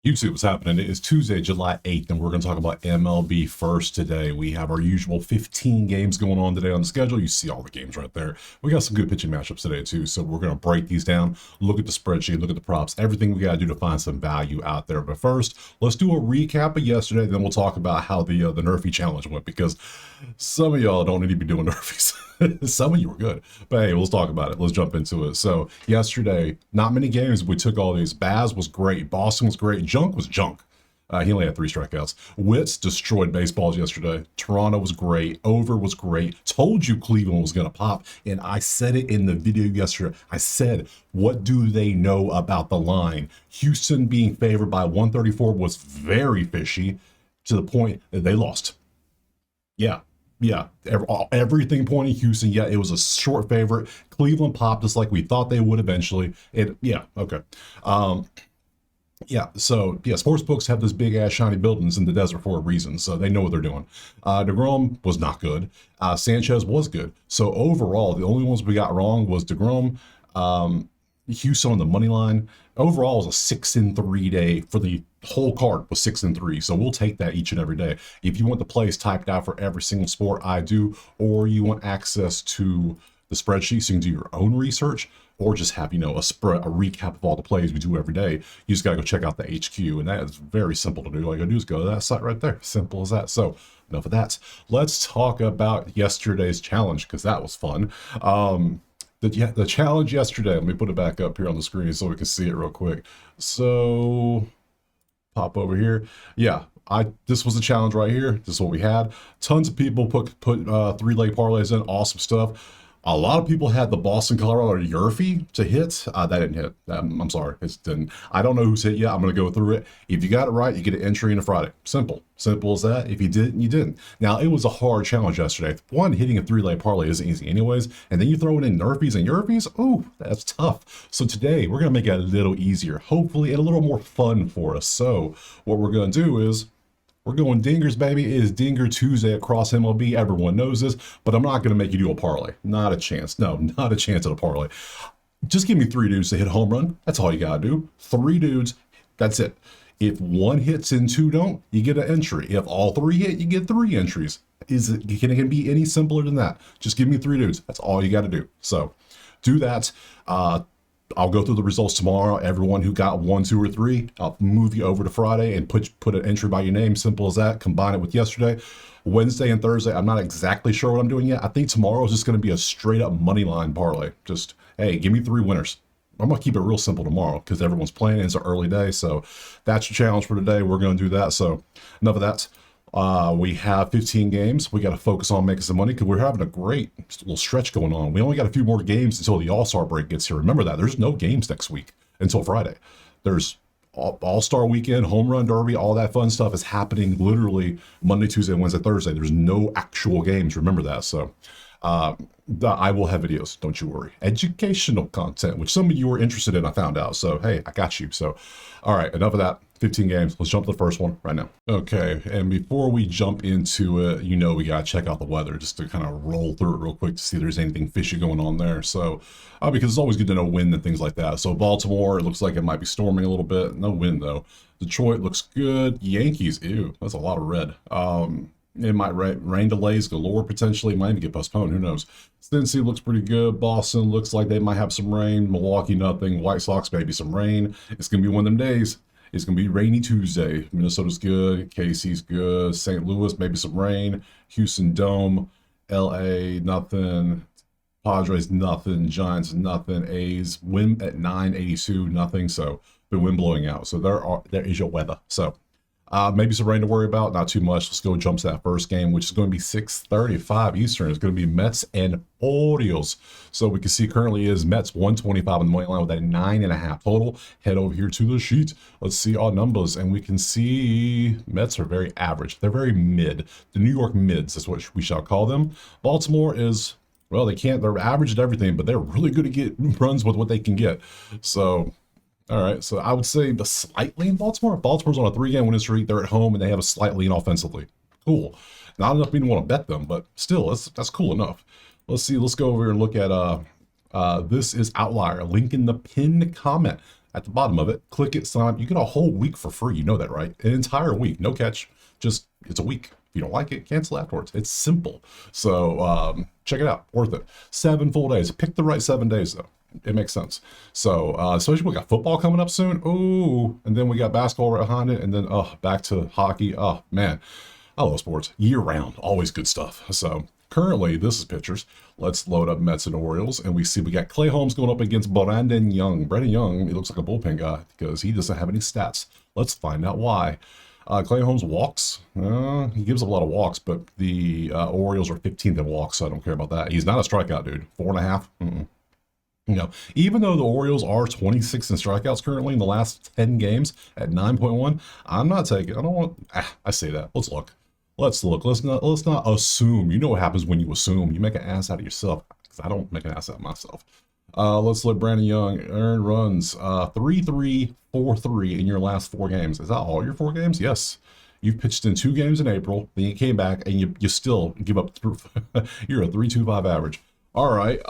YouTube, what's happening? It is Tuesday, July 8th, and we're going to talk about MLB first today. We have our usual 15 games going on today on the schedule. You see all the games right there. We got some good pitching matchups today, too, so we're going to break these down, look at the spreadsheet, look at the props, everything we got to do to find some value out there. But first, let's do a recap of yesterday, then we'll talk about how the Nerfy challenge went, because some of y'all don't need to be doing Nerfies. Some of you were good, but hey, let's talk about it. Let's jump into it. So yesterday, not many games. We took all these. Baz was great. Boston was great. Junk was junk. He only had 3 strikeouts. Wits destroyed baseballs yesterday. Toronto was great. Over was great. Told you Cleveland was going to pop. And I said it in the video yesterday. I said, what do they know about the line? Houston being favored by 134 was very fishy to the point that they lost. Yeah, everything pointing Houston. Yeah, it was a short favorite. Cleveland popped just like we thought they would eventually. Okay. Sports books have this big ass shiny buildings in the desert for a reason, so they know what they're doing. DeGrom was not good. Sanchez was good. So overall, the only ones we got wrong was DeGrom, Houston on the money line. Overall, it was a 6-3 day for the whole card was 6-3. So we'll take that each and every day. If you want the plays typed out for every single sport, I do, or you want access to the spreadsheet so you can do your own research, or just have, a recap of all the plays we do every day. You just got to go check out the HQ, and that is very simple to do. All you got to do is go to that site right there. Simple as that. So enough of that. Let's talk about yesterday's challenge, because that was fun. The challenge yesterday, let me put it back up here on the screen so we can see it real quick. So pop over here. This was the challenge right here. This is what we had. Tons of people put 3-leg parlays in. Awesome stuff. A lot of people had the Boston, Colorado Yerfy to hit. That didn't hit. I'm sorry, it didn't. I don't know who's hit yet. I'm going to go through it. If you got it right, you get an entry in a Friday. Simple as that. If you didn't, you didn't. Now, it was a hard challenge yesterday. One, hitting a 3-leg parlay isn't easy anyways, and then you throw it in Nerfies and Yerfies. Oh, that's tough. So today, we're going to make it a little easier, hopefully, and a little more fun for us. So what we're going to do is, we're going dingers, baby. It is Dinger Tuesday across MLB. Everyone knows this, but I'm not going to make you do a parlay. Not a chance. No, not a chance at a parlay. Just give me 3 dudes to hit a home run. That's all you got to do. 3 dudes. That's it. If 1 hits and 2 don't, you get an entry. If all 3 hit, you get 3 entries. Can it be any simpler than that? Just give me 3 dudes. That's all you got to do. So do that. I'll go through the results tomorrow. Everyone who got 1, 2, or 3, I'll move you over to Friday and put an entry by your name. Simple as that. Combine it with yesterday. Wednesday and Thursday, I'm not exactly sure what I'm doing yet. I think tomorrow is just going to be a straight up money line parlay. Just, hey, give me 3 winners. I'm going to keep it real simple tomorrow because everyone's playing. It's an early day. So that's your challenge for today. We're going to do that. So enough of that. We have 15 games. We got to focus on making some money because we're having a great little stretch going on. We only got a few more games until the All-Star break gets here. Remember that. There's no games next week until Friday. There's All-Star weekend, home run derby, all that fun stuff is happening literally Monday, Tuesday, Wednesday, Thursday. There's no actual games. Remember that. So I will have videos. Don't you worry. Educational content, which some of you were interested in, I found out. So, hey, I got you. So, all right, enough of that. 15 games. Let's jump to the first one right now. Okay, and before we jump into it, we got to check out the weather just to kind of roll through it real quick to see if there's anything fishy going on there. So, because it's always good to know wind and things like that. So, Baltimore, it looks like it might be storming a little bit. No wind, though. Detroit looks good. Yankees, ew, that's a lot of red. It might rain delays galore potentially. It might even get postponed. Who knows? Cincy looks pretty good. Boston looks like they might have some rain. Milwaukee, nothing. White Sox, maybe some rain. It's going to be one of them days. It's going to be rainy Tuesday. Minnesota's good. KC's good. St. Louis, maybe some rain. Houston Dome. LA, nothing. Padres, nothing. Giants, nothing. A's, wind at 982, nothing. So the wind blowing out. So there is your weather. So maybe some rain to worry about. Not too much. Let's go jump to that first game, which is going to be 6:35 Eastern. It's going to be Mets and Orioles. So we can see currently is Mets 125 on the money line with a 9.5 total. Head over here to the sheet. Let's see all numbers, and we can see Mets are very average. They're very mid. The New York mids is what we shall call them. Baltimore is, well, they're average at everything, but they're really good to get runs with what they can get. So all right, so I would say the slight lean Baltimore. Baltimore's on a 3-game winning streak. They're at home, and they have a slight lean offensively. Cool. Not enough for me to want to bet them, but still, that's cool enough. Let's see. Let's go over here and look at this is Outlier. Link in the pinned comment. at the bottom of it. Click it, sign up. You get a whole week for free. You know that, right? An entire week, no catch. Just it's a week. If you don't like it, cancel afterwards. It's simple. So check it out. Worth it. 7 full days. Pick the right 7 days though. It makes sense. So especially we got football coming up soon. Ooh, and then we got basketball right behind it, and then back to hockey. Oh man, I love sports year round. Always good stuff. So currently, this is pitchers. Let's load up Mets and Orioles, and we see we got Clay Holmes going up against Brandon Young. Brandon Young, he looks like a bullpen guy because he doesn't have any stats. Let's find out why. Clay Holmes walks. He gives up a lot of walks, but the Orioles are 15th in walks, so I don't care about that. He's not a strikeout dude. 4.5. You know, even though the Orioles are 26 in strikeouts currently in the last 10 games at 9.1, I'm not taking. I don't want. I say that. Let's look. Let's look. Let's not assume. You know what happens when you assume. You make an ass out of yourself. Because I don't make an ass out of myself. Let's let Brandon Young earn runs. 3-3, 4-3 in your last 4 games. Is that all your 4 games? Yes. You've pitched in 2 games in April. Then you came back and you still give up. You're a 3.25 average. All right.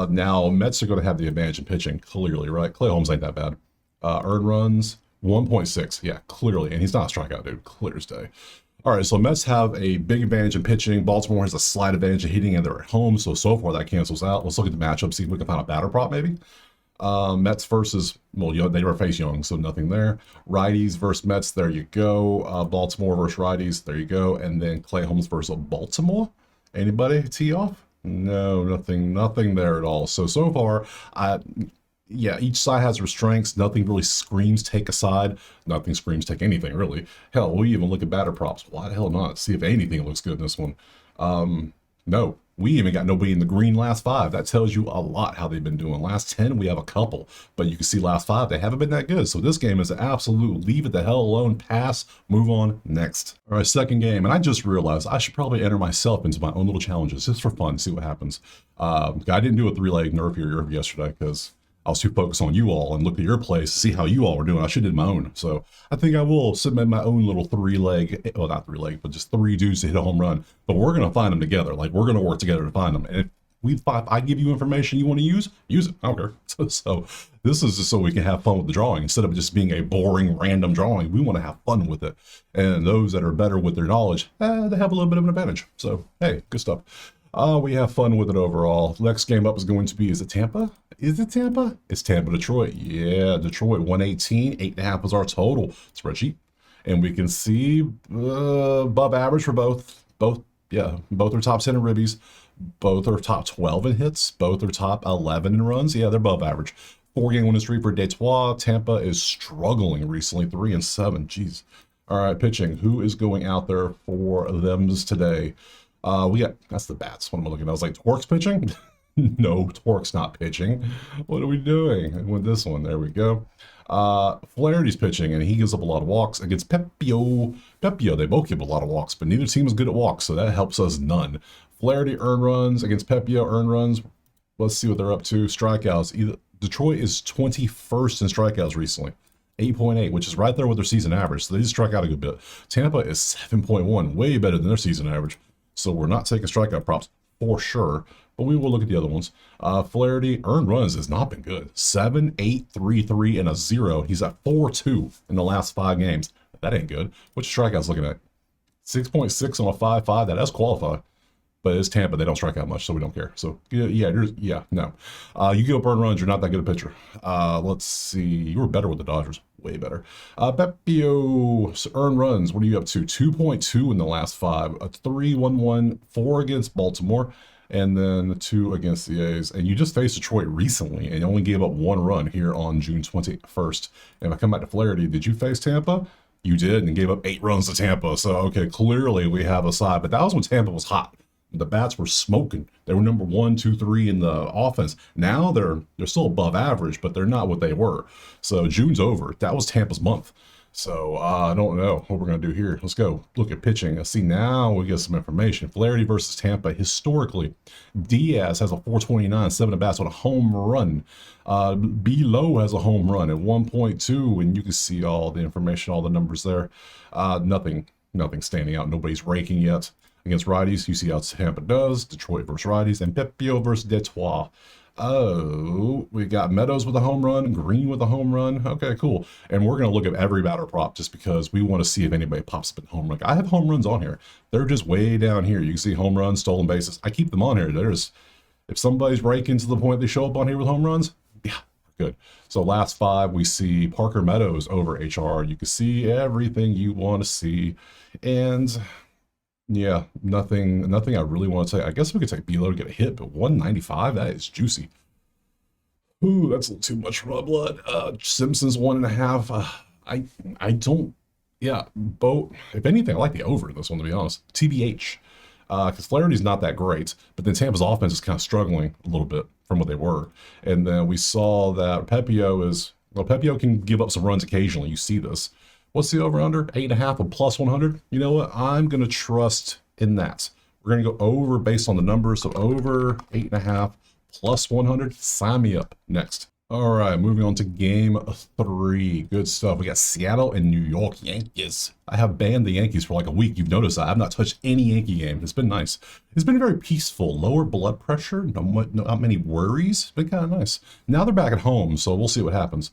Now Mets are going to have the advantage in pitching. Clearly, right? Clay Holmes ain't that bad. Earned runs 1.6. Yeah, clearly. And he's not a strikeout dude. Clear as day. All right, so Mets have a big advantage in pitching. Baltimore has a slight advantage in hitting, and they're at home. So far that cancels out. Let's look at the matchup, see if we can find a batter prop maybe. Mets versus, well, they never face Young, so nothing there. Righties versus Mets, there you go. Baltimore versus righties, there you go. And then Clay Holmes versus Baltimore. Anybody tee off? No, nothing there at all. So far, yeah, each side has their strengths. Nothing really screams take a side. Nothing screams take anything, really. Hell, we even look at batter props. Why the hell not? See if anything looks good in this one. No, we even got nobody in the green last 5. That tells you a lot how they've been doing. Last 10, we have a couple. But you can see last 5, they haven't been that good. So this game is an absolute leave it the hell alone, pass, move on, next. All right, second game. And I just realized I should probably enter myself into my own little challenges just for fun, see what happens. I didn't do a 3-leg nerf here yesterday because I was too focused on you all and looked at your plays to see how you all were doing. I should have did my own. So I think I will submit my own little 3-leg, well, not 3-leg, but just 3 dudes to hit a home run. But we're going to find them together. Like, we're going to work together to find them. And if I give you information you want to use it. I don't care. So this is just so we can have fun with the drawing. Instead of just being a boring, random drawing, we want to have fun with it. And those that are better with their knowledge, they have a little bit of an advantage. So, hey, good stuff. We have fun with it overall. Next game up is going to be, is it Tampa? Is it Tampa? It's Tampa, Detroit. Yeah, Detroit, 118. 8.5 was our total spreadsheet. And we can see above average for both. Both are top 10 in ribbies. Both are top 12 in hits. Both are top 11 in runs. Yeah, they're above average. 4-game winning streak for Detroit. Tampa is struggling recently, 3-7. Jeez. All right, pitching. Who is going out there for them today? We got, that's the bats. What am I looking at? I was like, Torque's pitching? No, Torque's not pitching. What are we doing with this one? There we go. Flaherty's pitching, and he gives up a lot of walks against Pepiot. They both give a lot of walks, but neither team is good at walks, so that helps us none. Flaherty earned runs against Pepiot earned runs. Let's see what they're up to. Strikeouts. Detroit is 21st in strikeouts recently. 8.8, which is right there with their season average. So they just strike out a good bit. Tampa is 7.1, way better than their season average. So we're not taking strikeout props for sure, but we will look at the other ones. Flaherty earned runs has not been good. 7, 8, 3, 3, and a 0. He's at 4.2 in the last 5 games. That ain't good. Which strikeouts looking at? 6.6 on a 5.5. That does qualify. But it's Tampa. They don't strike out much, so we don't care. So, no. You give up earned runs, you're not that good a pitcher. Let's see. You were better with the Dodgers. Way better. Pepiot, earned runs. What are you up to? 2.2 in the last 5. A 3-1-1, 4 against Baltimore, and then 2 against the A's. And you just faced Detroit recently, and you only gave up 1 run here on June 21st. And if I come back to Flaherty, did you face Tampa? You did, and gave up 8 runs to Tampa. So, okay, clearly we have a side. But that was when Tampa was hot. The bats were smoking. They were number 1, 2, 3 in the offense. Now they're still above average, but they're not what they were. So June's over. That was Tampa's month. So I don't know what we're going to do here. Let's go look at pitching. Let's see, now we get some information. Flaherty versus Tampa. Historically, Diaz has a 429, 7 at bats with a home run. B-Low has a home run at 1.2, and you can see all the information, all the numbers there. Nothing standing out. Nobody's raking yet. Against righties, you see how Tampa does. Detroit versus righties, and Pepiot versus Detroit. Oh, we got Meadows with a home run, Green with a home run. Okay, cool. And we're going to look at every batter prop just because we want to see if anybody pops up in home run. I have home runs on here. They're just way down here. You can see home runs, stolen bases. I keep them on here. If somebody's raking to the point they show up on here with home runs, yeah, good. So last five, we see Parker Meadows over HR. You can see everything you want to see. And yeah, nothing I really want to take. I guess we could take Belo to get a hit, but 195, that is juicy. Ooh, that's a little too much for my blood. Simpsons 1.5. I don't, yeah, boat. If anything, I like the over in this one, to be honest. TBH. Because Flaherty's not that great, but then Tampa's offense is kind of struggling a little bit from what they were. And then we saw that Pepio can give up some runs occasionally. You see this. What's the over-under? 8.5 with plus 100. You know what? I'm going to trust in that. We're going to go over based on the numbers. So over 8.5 plus 100. Sign me up. Next. All right, moving on to game 3. Good stuff. We got Seattle and New York Yankees. I have banned the Yankees for like a week. You've noticed I have not touched any Yankee game. It's been nice. It's been very peaceful. Lower blood pressure. Not many worries. It's been kind of nice. Now they're back at home, so we'll see what happens.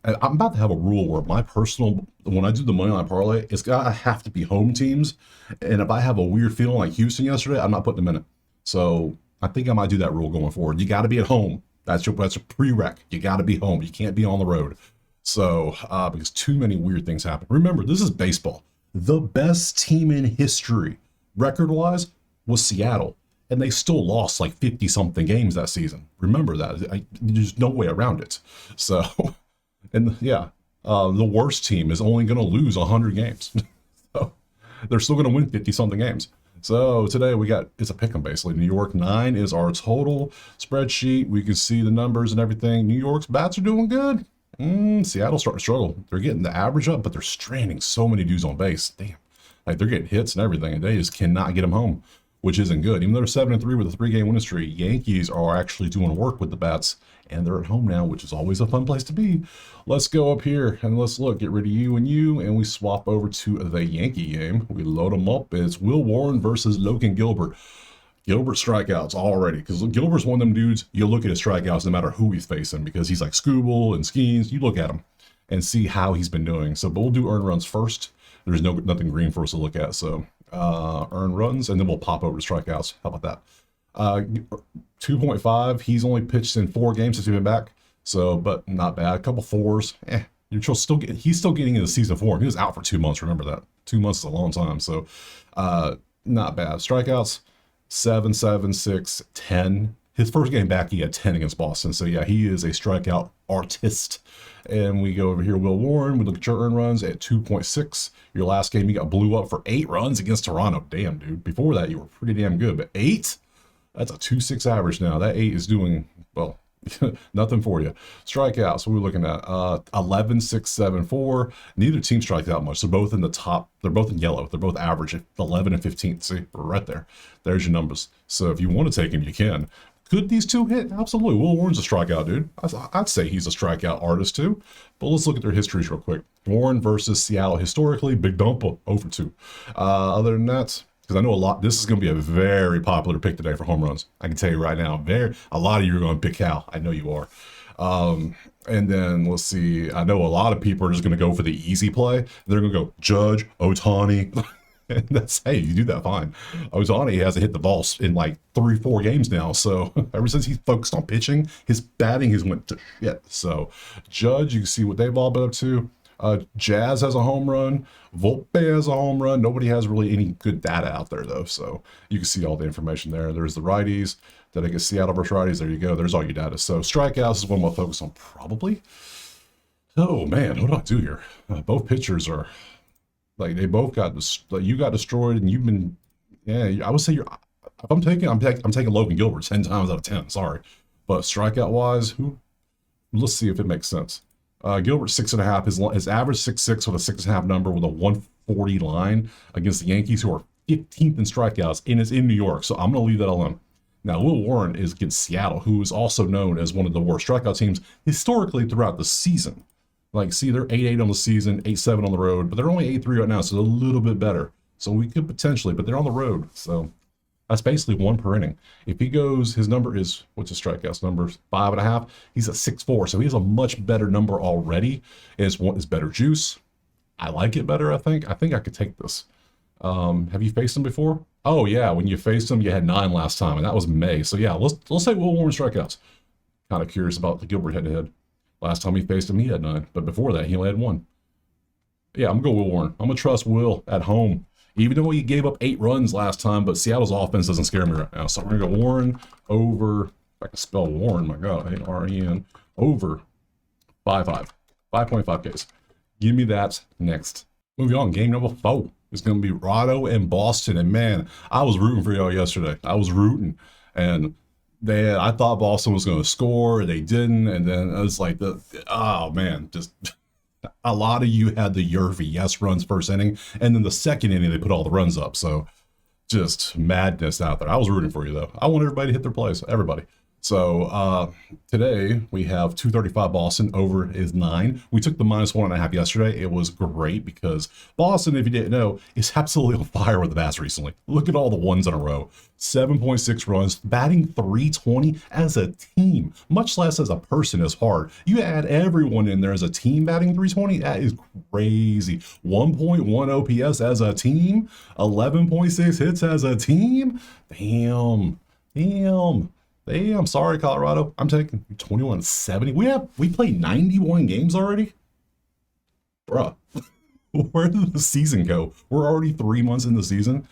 And I'm about to have a rule where when I do the money line parlay, it's gotta have to be home teams. And if I have a weird feeling like Houston yesterday, I'm not putting them in it. So I think I might do that rule going forward. You got to be at home. That's a prereq. You got to be home. You can't be on the road. So because too many weird things happen. Remember, this is baseball. The best team in history, record-wise, was Seattle. And they still lost like 50-something games that season. Remember that. There's no way around it. So... And yeah, the worst team is only going to lose 100 games. So they're still going to win 50-something games. So today it's a pick'em basically. New York 9 is our total spreadsheet. We can see the numbers and everything. New York's bats are doing good. Seattle's starting to struggle. They're getting the average up, but they're stranding so many dudes on base. Damn. Like they're getting hits and everything, and they just cannot get them home, which isn't good. Even though they're 7-3 with a 3-game winning streak, Yankees are actually doing work with the bats, and they're at home now, which is always a fun place to be. Let's go up here and let's get rid of you, and we swap over to the Yankee game. We load them up. It's Will Warren versus Logan Gilbert. Gilbert strikeouts already, because Gilbert's one of them dudes, you look at his strikeouts no matter who he's facing, because he's like Scooble and Skeens. You look at him and see how he's been doing. So, but we'll do earned runs first. There's nothing green for us to look at, so earned runs, and then we'll pop over to strikeouts. How about that? 2.5. He's only pitched in 4 games since he's been back, so but not bad. A couple 4s. He's still getting into season form. He was out for 2 months. Remember that. 2 months is a long time, so not bad. Strikeouts 7, 7, 6, 10. His first game back, he had 10 against Boston. So yeah, he is a strikeout artist. And we go over here, Will Warren. We look at your earned runs at 2.6. Your last game, you got blew up for 8 runs against Toronto. Damn, dude. Before that, you were pretty damn good. But 8? That's a 2.6 average now. That 8 is doing, well, nothing for you. Strikeouts, what are we looking at? 11, 6, 7, 4. Neither team strikes out much. They're both in the top. They're both in yellow. They're both average at 11 and 15. See, we're right there. There's your numbers. So if you want to take him, you can. Could these two hit? Absolutely. Will Warren's a strikeout dude. I'd say he's a strikeout artist too. But let's look at their histories real quick. Warren versus Seattle historically, big dump over 2. Other than that, because I know this is going to be a very popular pick today for home runs. I can tell you right now, a lot of you are going to pick Cal. I know you are. And then let's see. I know a lot of people are just going to go for the easy play. They're going to go Judge, Ohtani. And that's, hey, you do that fine. Ohtani hasn't hit the ball in like 3-4 games now. So ever since he's focused on pitching, his batting has went to shit. So Judge, you can see what they've all been up to. Jazz has a home run. Volpe has a home run. Nobody has really any good data out there, though. So you can see all the information there. There's the righties. Did I get Seattle versus righties? There you go. There's all your data. So strikeouts is what I'm going to focus on probably. Oh, man. What do I do here? Both pitchers are... Like they both you got destroyed, and you've been, yeah. I would say I'm taking Logan Gilbert 10 times out of 10. Sorry, but strikeout wise, let's see if it makes sense. Gilbert 6.5. His average 6.6 with a 6.5 number with a 140 line against the Yankees, who are 15th in strikeouts, and it's in New York. So I'm gonna leave that alone. Now Will Warren is against Seattle, who is also known as one of the worst strikeout teams historically throughout the season. Like, see, they're 8-8 on the season, 8-7 on the road, but they're only 8-3 right now, so they're a little bit better. So we could potentially, but they're on the road. So That's basically one per inning. If he goes, his number is, what's his strikeouts number? 5.5. He's at 6.4, so he has a much better number already. It's better juice. I like it better, I think. I think I could take this. Have you faced him before? Oh yeah, when you faced him, you had 9 last time, and that was May. So yeah, let's say Will Warren strikeouts. Kind of curious about the Gilbert head-to-head. Last time he faced him, he had 9, but before that, he only had 1. Yeah, I'm gonna go Will Warren. I'm gonna trust Will at home, even though he gave up 8 runs last time. But Seattle's offense doesn't scare me right now, so we're gonna go Warren over. If I can spell Warren, my God, I hate R-E-N. Over 5.5 Ks. Give me that next. Moving on, game number 4 is going to be Rado and Boston. And man, I was rooting for y'all yesterday. I was rooting, and I thought Boston was going to score. They didn't, and then it was like oh man, just a lot of you had the Yervy yes runs first inning, and then the second inning they put all the runs up. So just madness out there. I was rooting for you though. I want everybody to hit their plays. Everybody. So today we have 235 Boston, over is 9. We took the -1.5 yesterday. It was great because Boston, if you didn't know, is absolutely on fire with the bats recently. Look at all the ones in a row. 7.6 runs, batting .320 as a team, much less as a person is hard. You add everyone in there as a team batting .320, that is crazy. 1.1 OPS as a team, 11.6 hits as a team. Damn, sorry, Colorado. I'm taking 21-70. We played 91 games already? Bruh, where did the season go? We're already 3 months in the season.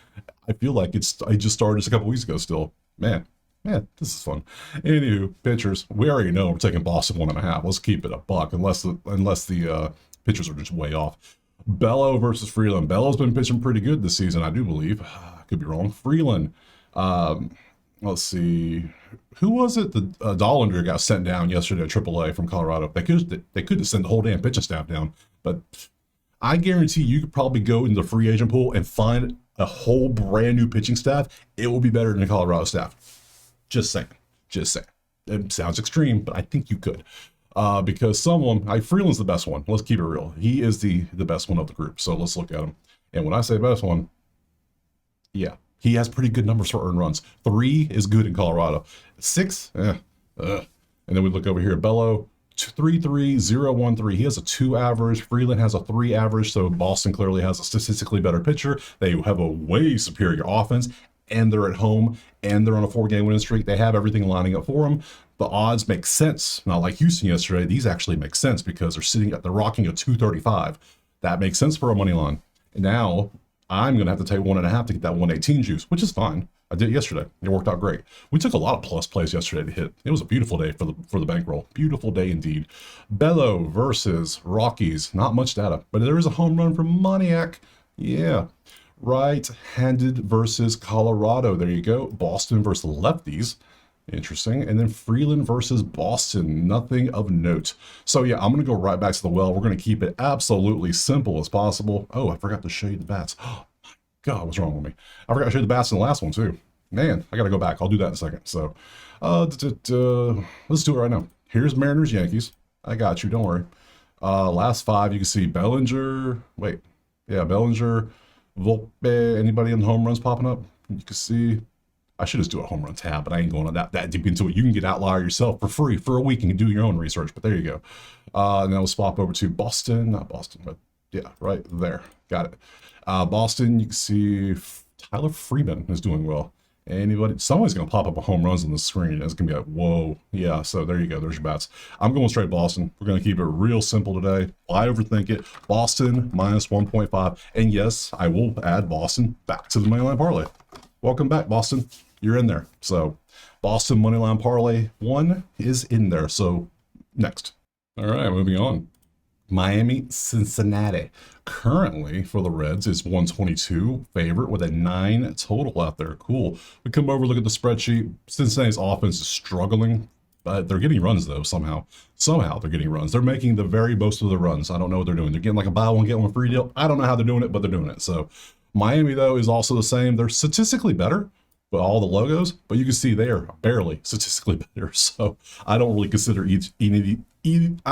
I feel like I just started just a couple weeks ago still. Man, this is fun. Anywho, pitchers, we already know we're taking Boston 1.5. Let's keep it a buck, unless the pitchers are just way off. Bello versus Freeland. Bello's been pitching pretty good this season, I do believe. I could be wrong. Freeland, let's see. Who was it? The Dollander got sent down yesterday at AAA from Colorado. They could have sent the whole damn pitching staff down, but I guarantee you could probably go into the free agent pool and find a whole brand new pitching staff. It will be better than the Colorado staff. Just saying. It sounds extreme, but I think you could. Because Freeland's the best one. Let's keep it real. He is the best one of the group. So let's look at him. And when I say best one, yeah. He has pretty good numbers for earned runs. 3 is good in Colorado. 6, And then we look over here. Bello, 3.3013. He has a 2 average. Freeland has a 3 average. So Boston clearly has a statistically better pitcher. They have a way superior offense, and they're at home, and they're on a 4-game winning streak. They have everything lining up for them. The odds make sense. Not like Houston yesterday. These actually make sense because they're rocking a 235. That makes sense for a money line. And now I'm going to have to take 1.5 to get that 118 juice, which is fine. I did it yesterday. It worked out great. We took a lot of plus plays yesterday to hit. It was a beautiful day for the bankroll. Beautiful day indeed. Bello versus Rockies. Not much data, but there is a home run from Moniak. Yeah. Right-handed versus Colorado. There you go. Boston versus lefties. Interesting. And then Freeland versus Boston. Nothing of note. So yeah, I'm going to go right back to the well. We're going to keep it absolutely simple as possible. Oh, I forgot to show you the bats. Oh my God, what's wrong with me? I forgot to show you the bats in the last one too. Man, I got to go back. I'll do that in a second. So let's do it right now. Here's Mariners, Yankees. I got you. Don't worry. Last 5, you can see Bellinger. Wait. Yeah, Bellinger, Volpe. Anybody in the home runs popping up? You can see. I should just do a home run tab, but I ain't going that deep into it. You can get Outlier yourself for free for a week and do your own research, but there you go. And then we'll swap over to Boston. Not Boston, but yeah, right there. Got it. Boston, you can see Tyler Freeman is doing well. Somebody's going to pop up a home runs on the screen. It's going to be like, whoa. Yeah, so there you go. There's your bats. I'm going straight Boston. We're going to keep it real simple today. Why overthink it? Boston -1.5. And yes, I will add Boston back to the moneyline parlay. Welcome back, Boston. You're in there. So Boston moneyline parlay 1 is in there. So next. All right, moving on. Miami, Cincinnati. Currently for the Reds is 122 favorite with a 9 total out there. Cool. We come over, look at the spreadsheet. Cincinnati's offense is struggling, but they're getting runs though somehow. Somehow they're getting runs. They're making the very most of the runs. I don't know what they're doing. They're getting like a buy one, get one free deal. I don't know how they're doing it, but they're doing it. So Miami though is also the same. They're statistically better with all the logos, but you can see they are barely statistically better. So I don't really consider I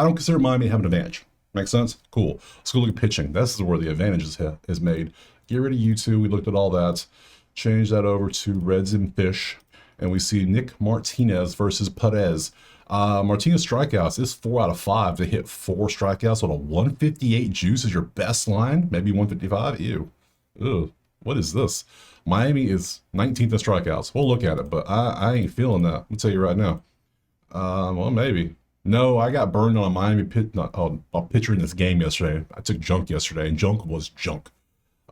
don't consider Miami having an advantage. Make sense? Cool. Let's go look at pitching. This is where the advantage is made. Get rid of you two. We looked at all that. Change that over to Reds and Fish. And we see Nick Martinez versus Padres. Martinez strikeouts is 4 out of 5. They hit 4 strikeouts with a 158 juice is your best line. Maybe 155. Ew. Ugh. What is this? Miami is 19th in strikeouts. We'll look at it, but I ain't feeling that. I'll tell you right now. Well, maybe. No, I got burned on a Miami pitcher in this game yesterday. I took junk yesterday, and junk was junk.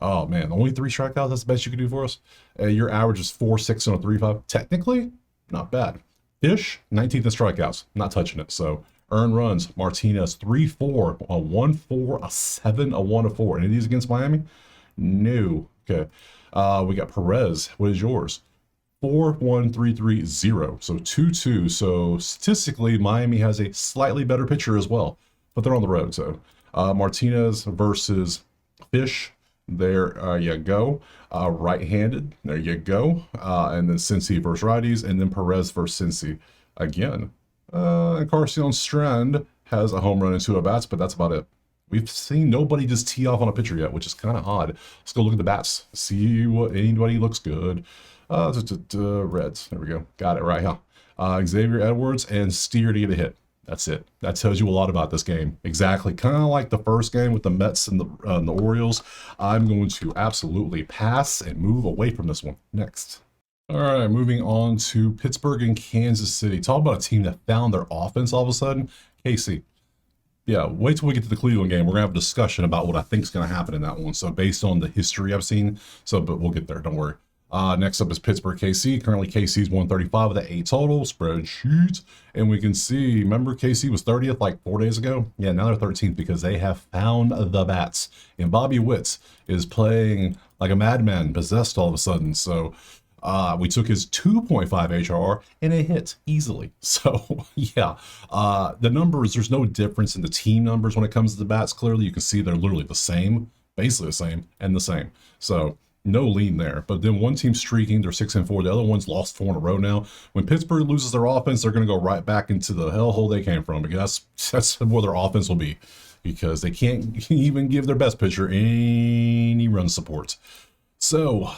Oh, man. Only 3 strikeouts? That's the best you can do for us? Your average is 4.6 on a 3.5. Technically, not bad. Fish, 19th in strikeouts. Not touching it. So, earned runs. Martinez, 3-4, a 1-4, a 7, a 1-4. Any of these against Miami? No. Okay. We got Perez. What is yours? 4-1-3-3-0. So 2-2. So statistically, Miami has a slightly better pitcher as well, but they're on the road. So Martinez versus Fish. There you go. Right-handed. There you go. And then Cincy versus righties, and then Perez versus Cincy again. And Carson Strand has a home run and 2 at-bats, but that's about it. We've seen nobody just tee off on a pitcher yet, which is kind of odd. Let's go look at the bats. See what anybody looks good. Reds. There we go. Got it right, huh? Xavier Edwards and Steer to get a hit. That's it. That tells you a lot about this game. Exactly. Kind of like the first game with the Mets and the Orioles. I'm going to absolutely pass and move away from this one. Next. All right, moving on to Pittsburgh and Kansas City. Talk about a team that found their offense all of a sudden. KC. Yeah, wait till we get to the Cleveland game. We're going to have a discussion about what I think is going to happen in that one. So based on the history I've seen. But we'll get there. Don't worry. Next up is Pittsburgh KC. Currently, KC's 135 with an 8 total. Spreadsheet. And we can see, remember KC was 30th like 4 days ago? Yeah, now they're 13th because they have found the bats. And Bobby Witt is playing like a madman, possessed all of a sudden. So we took his 2.5 HRR and it hit easily. So, yeah, the numbers, there's no difference in the team numbers when it comes to the bats. Clearly, you can see they're literally the same, basically the same, and the same. So, no lean there. But then one team's streaking. They're 6-4. The other one's lost 4 in a row now. When Pittsburgh loses their offense, they're going to go right back into the hellhole they came from. Because that's where their offense will be. Because they can't even give their best pitcher any run support. So,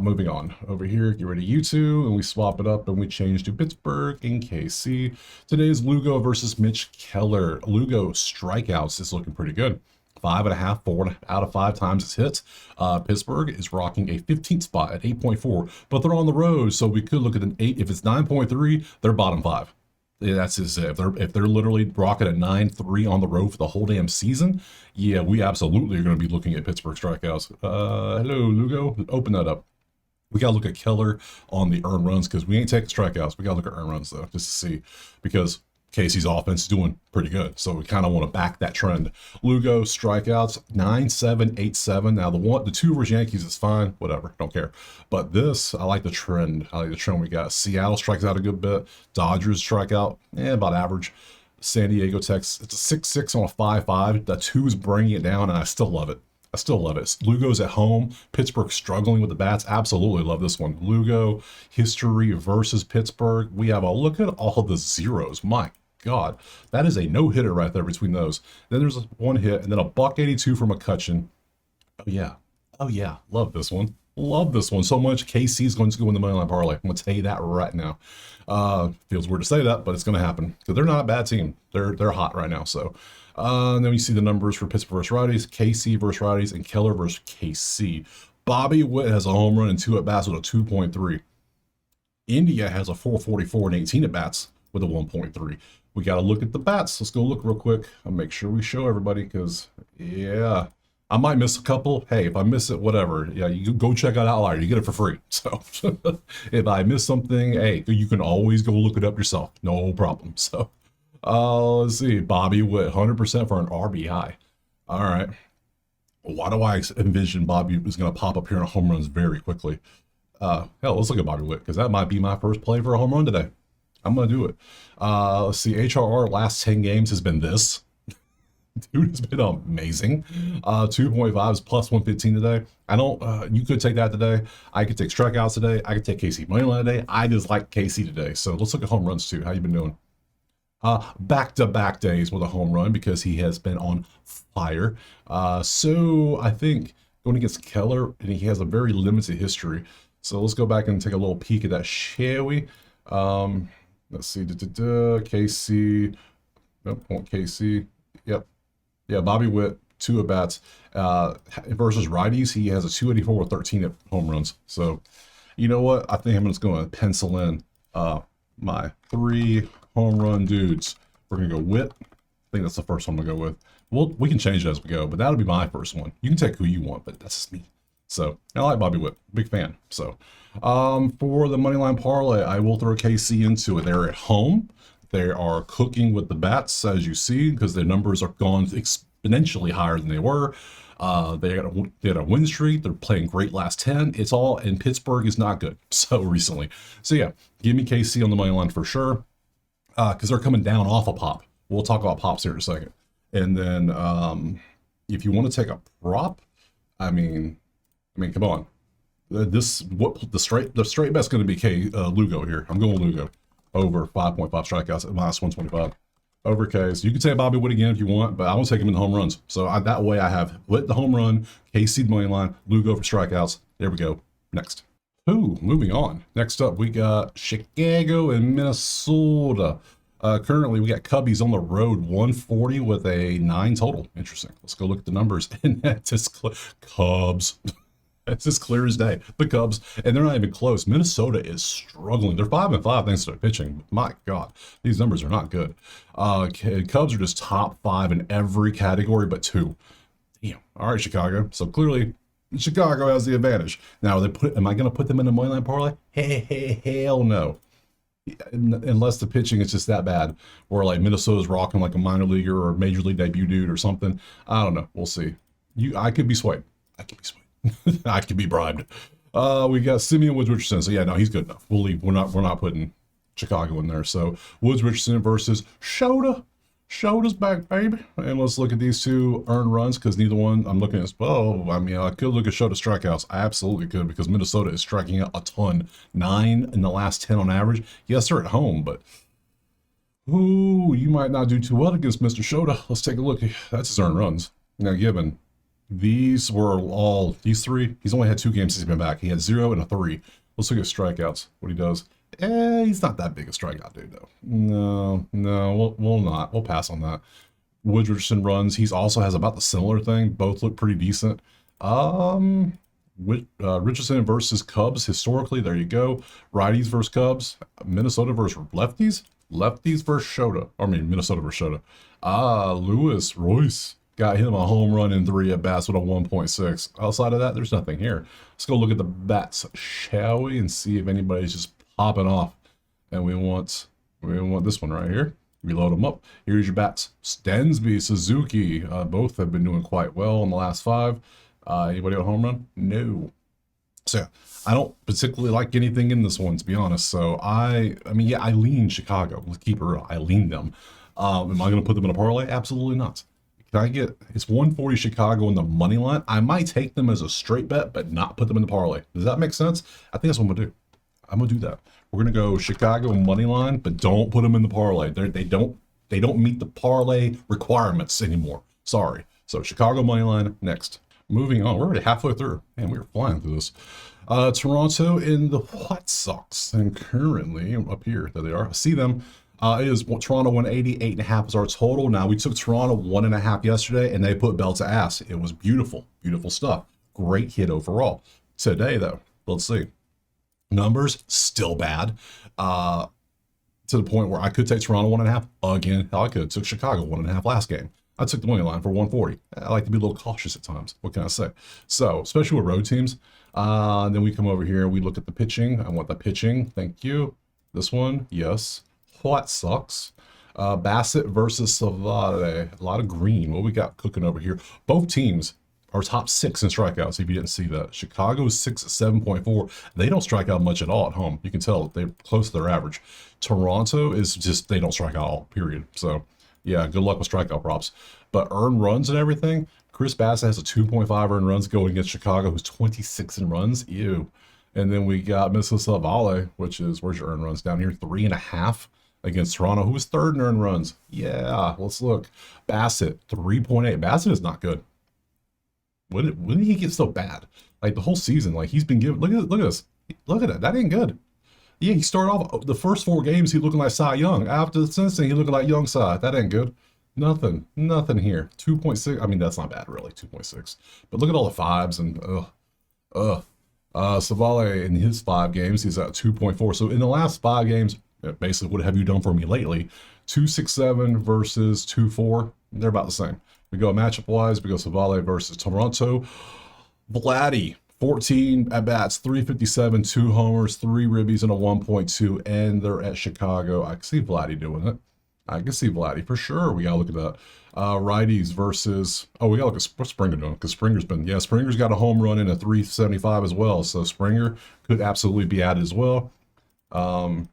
moving on. Over here, get rid of you two. And we swap it up and we change to Pittsburgh and KC. Today's Lugo versus Mitch Keller. Lugo strikeouts is looking pretty good. 5.5, 4 out of 5 times it's hit. Pittsburgh is rocking a 15th spot at 8.4, but they're on the road, so we could look at an 8. If it's 9.3, they're bottom 5. Yeah, that's just it. If they're literally rocking a 9.3 on the road for the whole damn season, yeah, we absolutely are going to be looking at Pittsburgh strikeouts. Hello, Lugo. Open that up. We got to look at Keller on the earned runs because we ain't taking strikeouts. We got to look at earned runs, though, just to see, because Casey's offense is doing pretty good, so we kind of want to back that trend. Lugo strikeouts 9-7, 8-7. Now the 2 versus Yankees is fine, whatever, don't care. But this, I like the trend. I like the trend we got. Seattle strikes out a good bit. Dodgers strike out, about average. San Diego Texas, it's a 6-6 on a 5-5. The 2 is bringing it down, and I still love it. I still love it. Lugo's at home. Pittsburgh struggling with the bats. Absolutely love this one. Lugo, history versus Pittsburgh. We have a look at all the zeros. My God, that is a no-hitter right there between those. Then there's 1 hit, and then a $182 from McCutchen. Oh yeah, love this one. Love this one so much. KC is going to go in the money line parlay. I'm going to tell you that right now. Feels weird to say that, but it's going to happen because they're not a bad team. They're hot right now. So, and then we see the numbers for Pittsburgh versus righties, KC versus righties, and Keller versus KC. Bobby Witt has a home run and 2 at-bats with a 2.3. India has a 444 and 18 at-bats with a 1.3. We got to look at the bats. Let's go look real quick. I'll make sure we show everybody because, yeah, I might miss a couple. Hey, if I miss it, whatever. Yeah, you go check out Outlier. You get it for free. So if I miss something, hey, you can always go look it up yourself. No problem. So let's see. Bobby Witt, 100% for an RBI. All right. Why do I envision Bobby is going to pop up here on home runs very quickly? Hell, let's look at Bobby Witt because that might be my first play for a home run today. I'm going to do it. Let's see. HRR last 10 games has been this. Dude has been amazing. 2.5 is plus 115 today. I don't, you could take that today. I could take strikeouts today. I could take KC Moneyline today. I just like KC today. So let's look at home runs too. How you been doing? Back-to-back days with a home run because he has been on fire. So I think going against Keller, and he has a very limited history. So let's go back and take a little peek at that, shall we? Let's see. KC. Nope, want KC. Yep. Yeah, Bobby Witt, 2 at-bats. Versus righties, he has a 284 with 13 home runs. So, you know what? I think I'm just going to pencil in my 3 home run dudes. We're going to go Witt. I think that's the first one I'm going to go with. We can change it as we go, but that'll be my first one. You can take who you want, but that's just me. So, I like Bobby Witt. Big fan. So, for the Moneyline Parlay, I will throw KC into it. They're at home. They are cooking with the bats, as you see, because their numbers are gone exponentially higher than they were. They had a win streak. They're playing great last 10. It's all, and Pittsburgh is not good so recently. So yeah, give me KC on the money line for sure, because they're coming down off a pop. We'll talk about pops here in a second. And then if you want to take a prop, I mean, come on. The straight bet's going to be Lugo here. I'm going Lugo over 5.5 strikeouts at minus 125. Over K. So you can say Bobby Witt again if you want, but I want to take him in the home runs. So that way I have Witt the home run, KC the money line, Lugo for strikeouts. There we go. Next. Moving on. Next up, we got Chicago and Minnesota. Currently, we got Cubbies on the road, 140 with a 9 total. Interesting. Let's go look at the numbers. And that's just Cubs. It's as clear as day. The Cubs, and they're not even close. Minnesota is struggling. They're 5-5 thanks to their pitching. My God, these numbers are not good. Cubs are just top 5 in every category but 2. Damn. All right, Chicago. So clearly, Chicago has the advantage. Now, am I going to put them in the moneyline parlay? Hell no. Unless the pitching is just that bad, or like Minnesota's rocking like a minor leaguer or major league debut dude or something. I don't know. We'll see. I could be swayed. I could be bribed. We got Simeon Woods Richardson. So yeah, no, he's good enough. We'll leave. We're not putting Chicago in there. So Woods Richardson versus Shota. Shota's back, baby. And let's look at these 2 earned runs, because neither one I'm looking at. I mean, I could look at Shota strikeouts. I absolutely could, because Minnesota is striking out a ton. 9 in the last 10 on average. Yes, they're at home, but you might not do too well against Mr. Shota. Let's take a look. That's his earned runs. Now, given these 3, he's only had 2 games since he's been back. He had 0 and a 3. Let's look at strikeouts, what he does. He's not that big a strikeout dude, though. No, we'll not. We'll pass on that. Woods Richardson runs. He also has about the similar thing. Both look pretty decent. Richardson versus Cubs, historically, there you go. Righties versus Cubs. Minnesota versus lefties. Lefties versus Shota. Minnesota versus Shota. Lewis Royce got him a home run in 3 at-bats with a 1.6. Outside of that, there's nothing here. Let's go look at the bats, shall we, and see if anybody's just popping off. And we want this one right here. Reload them up. Here's your bats. Stensby, Suzuki, both have been doing quite well in the last 5. Anybody on home run? No. So yeah, I don't particularly like anything in this one, to be honest. So I lean Chicago. Let's keep it real. I lean them. Am I going to put them in a parlay? Absolutely not. It's 140 Chicago in the money line. I might take them as a straight bet, but not put them in the parlay. Does that make sense? I think that's what I'm going to do. I'm going to do that. We're going to go Chicago money line, but don't put them in the parlay. They don't meet the parlay requirements anymore. Sorry. So Chicago money line next. Moving on. We're already halfway through. Man, we were flying through this. Toronto in the Red Sox. And currently, up here, there they are. I see them. It is Toronto 180, 8.5 is our total. Now, we took Toronto 1.5 yesterday, and they put bell to ass. It was beautiful, beautiful stuff. Great hit overall. Today, though, let's see. Numbers, still bad. To the point where I could take Toronto 1.5. Again, hell, I could have took Chicago 1.5 last game. I took the money line for 140. I like to be a little cautious at times. What can I say? So, especially with road teams. Then we come over here, we look at the pitching. I want the pitching. Thank you. This one, yes. Red Sox. Bassett versus Savate. A lot of green. What we got cooking over here? Both teams are top 6 in strikeouts, if you didn't see that. Chicago's 6 at 7.4. They don't strike out much at all at home. You can tell they're close to their average. Toronto is just, they don't strike out all, period. So, yeah, good luck with strikeout props. But earned runs and everything, Chris Bassett has a 2.5 earned runs going against Chicago, who's 26 in runs. Ew. And then we got Mr. Savale, which is, where's your earned runs? Down here, 3.5. Against Toronto, who was 3rd in earned runs. Yeah, let's look. Bassett, 3.8. Bassett is not good. When did he get so bad? Like the whole season, like he's been given. Look at this. Look at it. That ain't good. Yeah, he started off the first 4 games, he looking like Cy Young. After the since then, he looking like Young Cy. That ain't good. Nothing here. 2.6. I mean, that's not bad, really. 2.6. But look at all the fives and ugh. Savale in his 5 games, he's at 2.4. So in the last 5 games, basically, what have you done for me lately? 2.67 versus 2.4. They're about the same. We go matchup wise. We go Savale versus Toronto. Vladdy, 14 at bats, 357, 2 homers, 3 ribbies, and a 1.2. And they're at Chicago. I can see Vladdy doing it. I can see Vladdy for sure. We gotta look at that. Righties versus, we gotta look at what's Springer doing, because Springer's got a home run in a 375 as well. So Springer could absolutely be added as well. We'll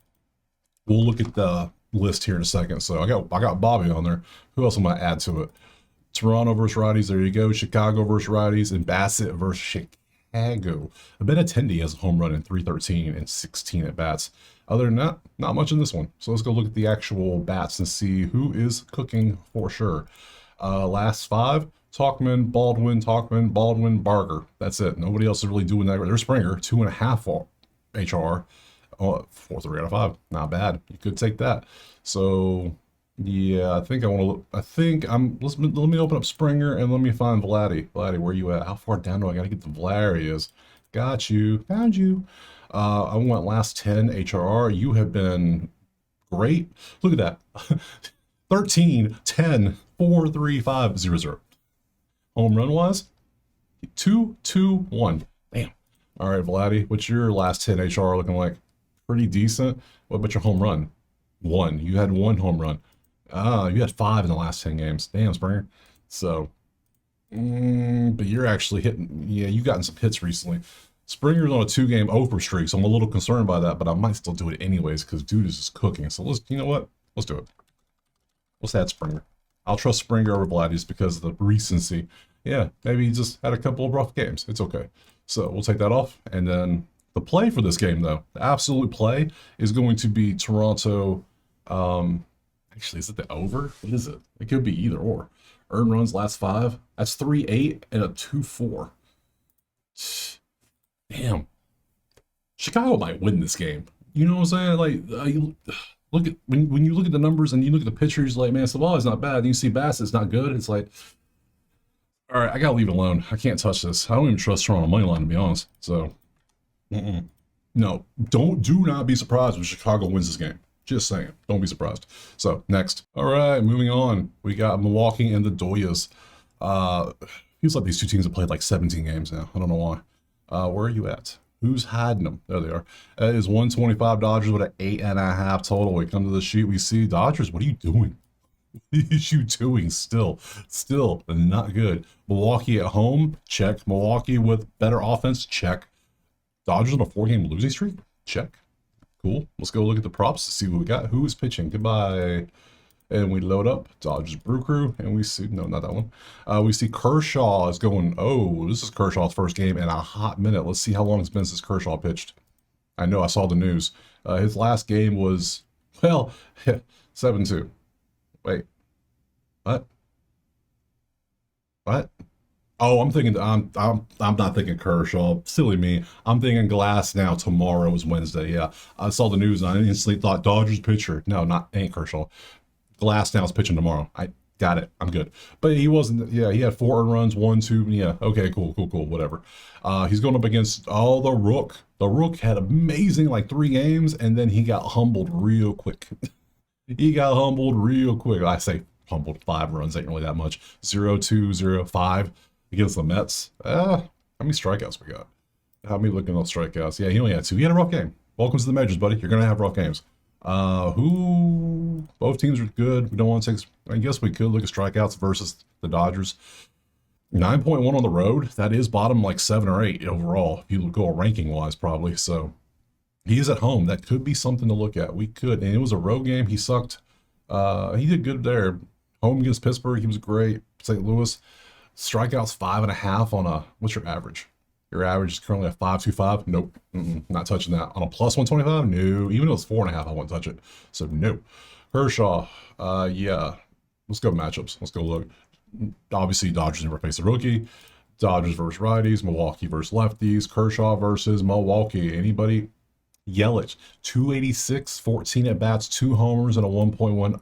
look at the list here in a second. So I got Bobby on there. Who else am I add to it? Toronto versus righties. There you go. Chicago versus righties, and Bassett versus Chicago. Benintendi has a home run in 313 and 16 at bats. Other than that, not much in this one. So let's go look at the actual bats and see who is cooking for sure. Last 5, Tauchman, Baldwin, Barger. That's it. Nobody else is really doing that. There's Springer, 2.5 HR, 4.3 out of 5. Not bad. You could take that. So yeah, let me open up Springer and let me find Vladdy. Vladdy, where you at? How far down do I gotta get to Vladdy is? Got you. Found you. I went last 10 HRR. You have been great. Look at that. 13, 10, 4, 3, 5, 0, 0. Home run wise, 2, 2, 1. Damn. All right, Vladdy, what's your last 10 HR looking like? Pretty decent. What about your home run? 1. You had 1 home run. You had 5 in the last 10 games. Damn, Springer. So, but you're actually hitting. Yeah, you've gotten some hits recently. Springer's on a 2-game over streak, so I'm a little concerned by that, but I might still do it anyways because dude is just cooking. So you know what? Let's do it. Let's add Springer. I'll trust Springer over Vladdy's because of the recency. Yeah, maybe he just had a couple of rough games. It's okay. So we'll take that off. And then the play for this game, though, the absolute play is going to be Toronto. Actually, is it the over? What is it? It could be either or. Earned runs last 5. That's 3.8 and a 2.4. Damn. Chicago might win this game. You know what I'm saying? Like, look at when you look at the numbers and you look at the pitchers, like, man, Savali's not bad. And you see Bassett's not good. It's like, all right, I gotta leave it alone. I can't touch this. I don't even trust Toronto money line, to be honest. So, no, do not be surprised when Chicago wins this game. Just saying, don't be surprised. So next, all right, moving on. We got Milwaukee and the Doyas. Feels like these two teams have played like 17 games now. I don't know why. Where are you at? Who's hiding them? There they are. It is 125 Dodgers with an 8.5 total. We come to the sheet. We see Dodgers. What are you doing? What are you doing? Still not good. Milwaukee at home. Check. Milwaukee with better offense. Check. Dodgers on a 4-game losing streak. Check. Cool. Let's go look at the props to see what we got. Who is pitching? Goodbye. And we load up Dodgers Brew Crew, and we see, no, not that one. We see Kershaw is going, this is Kershaw's first game in a hot minute. Let's see how long it's been since Kershaw pitched. I know, I saw the news. His last game was, 7-2. Wait, what? What? Oh, I'm thinking, I'm not thinking Kershaw. Silly me. I'm thinking Glass now. Tomorrow is Wednesday. Yeah, I saw the news and I instantly thought Dodgers pitcher. No, ain't Kershaw. Glass now is pitching tomorrow. I got it. I'm good. But he wasn't. Yeah, he had 4 runs, 1, 2. Yeah. Okay. Cool. Whatever. He's going up against the Rook. The Rook had amazing 3 games, and then he got humbled real quick. I say humbled. 5 runs ain't really that much. 0-2, 0-5 against the Mets. How many strikeouts we got? How many looking at those strikeouts? Yeah, he only had 2. He had a rough game. Welcome to the majors, buddy. You're gonna have rough games. Both teams are good. We don't want to take, I guess we could look at strikeouts versus the Dodgers. 9.1 on the road. That is bottom 7 or 8 overall. If you go ranking wise, probably. So he is at home. That could be something to look at. We could, and it was a road game. He sucked. He did good there. Home against Pittsburgh, he was great. St. Louis, strikeouts 5.5 on a, what's your average? Your average is currently at 5.25. Nope. Not touching that. On a plus 125? No. Even though it's 4.5, I won't touch it. So, no. Kershaw. Yeah. Let's go matchups. Let's go look. Obviously, Dodgers never faced a rookie. Dodgers versus righties, Milwaukee versus lefties, Kershaw versus Milwaukee. Anybody? Yelich, 286, 14 at bats, 2 homers, and a 1.1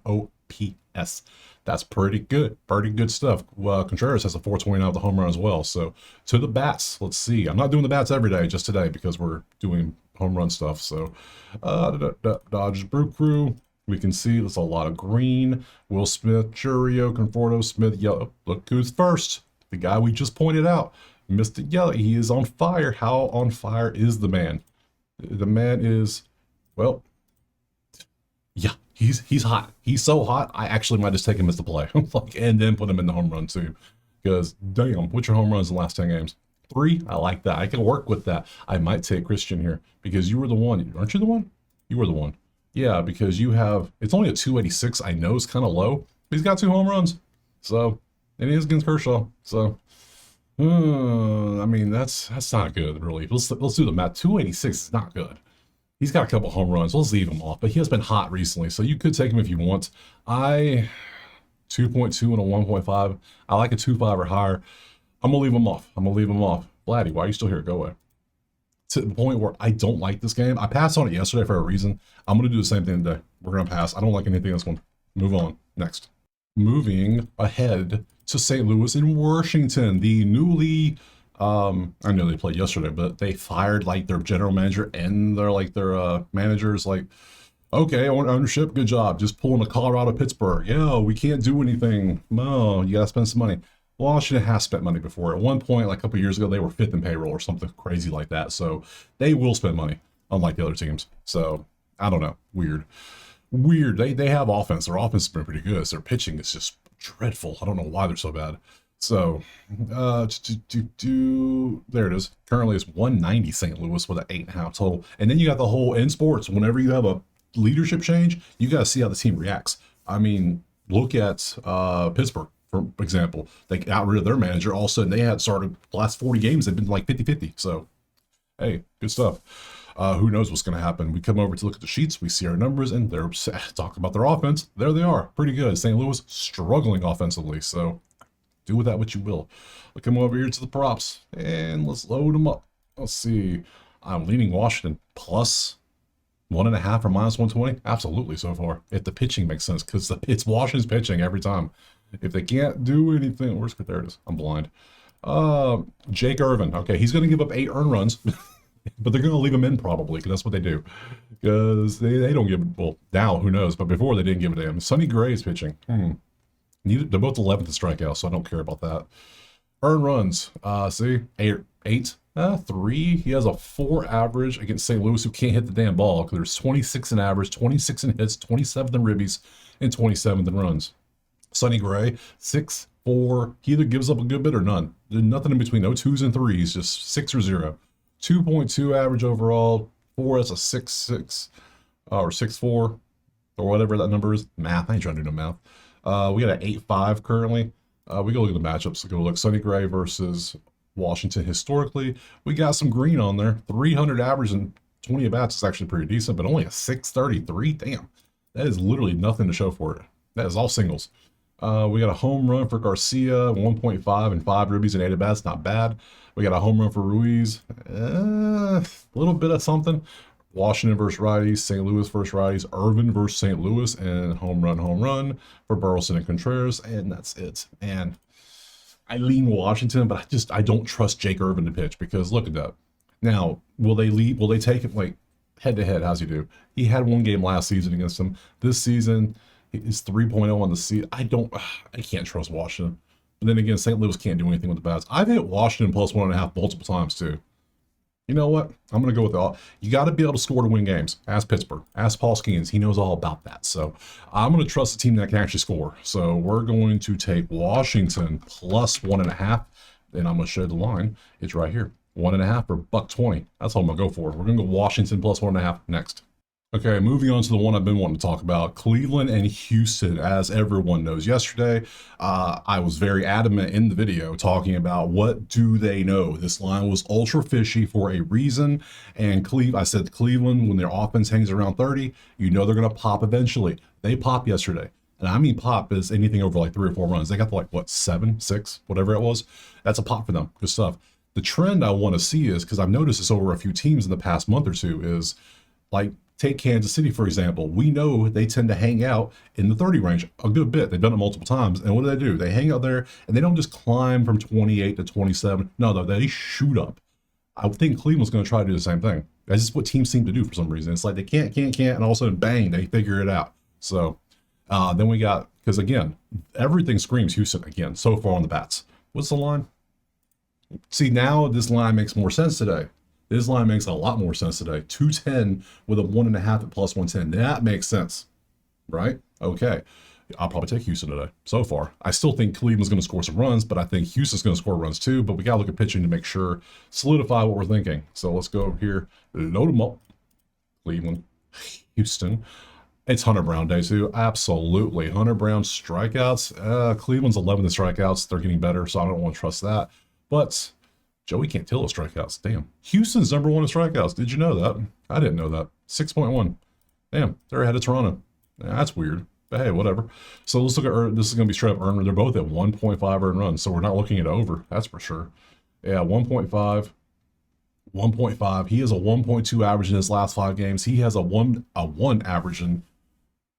OPS. That's pretty good. Pretty good stuff. Contreras has a 429 with the home run as well. So to the bats, let's see. I'm not doing the bats every day, just today because we're doing home run stuff. So Dodgers Brew Crew. We can see there's a lot of green. Will Smith, Churio, Conforto, Smith, yellow. Look who's first. The guy we just pointed out, Mr. Yelich. He is on fire. How on fire is the man? The man is, well, yeah, he's hot. He's so hot, I actually might just take him as the play. And then put him in the home run too. Because, damn, what's your home runs in the last 10 games? 3? I like that. I can work with that. I might take Christian here because you were the one. Aren't you the one? You were the one. Yeah, because you have, it's only a 286. I know it's kind of low, but he's got 2 home runs. So, and he is against Kershaw. So, I mean, that's not good, really. Let's do the math. 286 is not good. He's got a couple home runs. Let's leave him off. But he has been hot recently, so you could take him if you want. 2.2 and a 1.5. I like a 2.5 or higher. I'm going to leave him off. Vladdy, why are you still here? Go away. To the point where I don't like this game. I passed on it yesterday for a reason. I'm going to do the same thing today. We're going to pass. I don't like anything else. Move on. Next. Moving ahead to St. Louis and Washington. The newly, I know they played yesterday, but they fired like their general manager and their managers. Like, okay, ownership, good job. Just pulling a Colorado, Pittsburgh. Yeah, we can't do anything. No, you got to spend some money. Washington has spent money before. At one point, like a couple years ago, they were 5th in payroll or something crazy like that. So they will spend money, unlike the other teams. So I don't know. Weird. They have offense. Their offense has been pretty good. Their pitching is just dreadful. I don't know why they're so bad. So there it is. Currently it's 190 St. Louis with an 8.5 total. And then you got the whole in sports. Whenever you have a leadership change, you got to see how the team reacts. I mean, look at Pittsburgh. For example, they got rid of their manager. All of a sudden, they had started the last 40 games. They've been like 50-50. So, hey, good stuff. Who knows what's going to happen? We come over to look at the sheets. We see our numbers, and they're talking about their offense. There they are. Pretty good. St. Louis struggling offensively. So, do with that what you will. We'll come over here to the props, and let's load them up. Let's see. I'm leaning Washington plus 1.5 or minus 120. Absolutely so far. If the pitching makes sense, because it's Washington's pitching every time. If they can't do anything, there it is. I'm blind. Jake Irvin. Okay, he's going to give up 8 earned runs, but they're going to leave him in probably because that's what they do. Because they don't give it, well, now, who knows? But before they didn't give a damn. Sonny Gray is pitching. They're both 11th in strikeouts, so I don't care about that. Earned runs. See? 8. 3. He has a 4 average against St. Louis, who can't hit the damn ball. Because there's 26 in average, 26 in hits, 27th in ribbies, and 27th in runs. Sonny Gray, 6'4". He either gives up a good bit or none. There's nothing in between. No 2s and 3s, just 6 or 0. 2.2 average overall. 4 as a 6'6", or 6'4", or whatever that number is. Math. I ain't trying to do no math. We got an 8.5 currently. We go look at the matchups. Go look. Sonny Gray versus Washington historically. We got some green on there. 300 average and 20 at-bats is actually pretty decent, but only a 633. Damn. That is literally nothing to show for it. That is all singles. We got a home run for Garcia, 1.5 and 5 ribbies and 8 at-bats. Not bad. We got a home run for Ruiz. A little bit of something. Washington versus righties, St. Louis versus righties, Irvin versus St. Louis, and home run for Burleson and Contreras, and that's it. And I lean Washington, but I don't trust Jake Irvin to pitch because look at that. Now, will they take it like head to head? How's he do? He had 1 game last season against him. This season is 3.0 on the season. I can't trust Washington. But then again, St. Louis can't do anything with the bats. I've hit Washington plus 1.5 multiple times too. You know what? I'm going to go with all. You got to be able to score to win games. Ask Pittsburgh. Ask Paul Skeens. He knows all about that. So I'm going to trust a team that can actually score. So we're going to take Washington plus 1.5. And I'm going to show the line. It's right here. 1.5 for $1.20. That's all I'm going to go for. We're going to go Washington plus 1.5 next. Okay, moving on to the one I've been wanting to talk about, Cleveland and Houston. As everyone knows, yesterday I was very adamant in the video talking about what do they know. This line was ultra fishy for a reason, and I said Cleveland, when their offense hangs around 30, you know they're going to pop eventually. They popped yesterday. And I mean pop is anything over like 3 or 4 runs. They got to like, what, 7, 6, whatever it was. That's a pop for them. Good stuff. The trend I want to see is, because I've noticed this over a few teams in the past month or two, is like, take Kansas City, for example. We know they tend to hang out in the 30 range a good bit. They've done it multiple times. And what do? They hang out there, and they don't just climb from 28 to 27. No, they shoot up. I think Cleveland's going to try to do the same thing. That's just what teams seem to do for some reason. It's like they can't, and all of a sudden, bang, they figure it out. So then we got, because again, everything screams Houston again so far on the bats. What's the line? See, now this line makes more sense today. This line makes a lot more sense today. 210 with a 1.5 at plus 110. That makes sense, right? Okay. I'll probably take Houston today so far. I still think Cleveland's going to score some runs, but I think Houston's going to score runs too. But we got to look at pitching to make sure, solidify what we're thinking. So let's go over here, load them up. Cleveland, Houston. It's Hunter Brown day too. Absolutely. Hunter Brown strikeouts. Cleveland's 11th in strikeouts. They're getting better, so I don't want to trust that. But Joey can't tell us strikeouts. Damn. Houston's number 1 in strikeouts. Did you know that? I didn't know that. 6.1. Damn, they're ahead of Toronto. That's weird. But hey, whatever. So let's look at this is going to be straight up earned. They're both at 1.5 earned runs, so we're not looking at over. That's for sure. Yeah, 1.5. 1.5. He has a 1.2 average in his last 5 games. He has a 1 average in.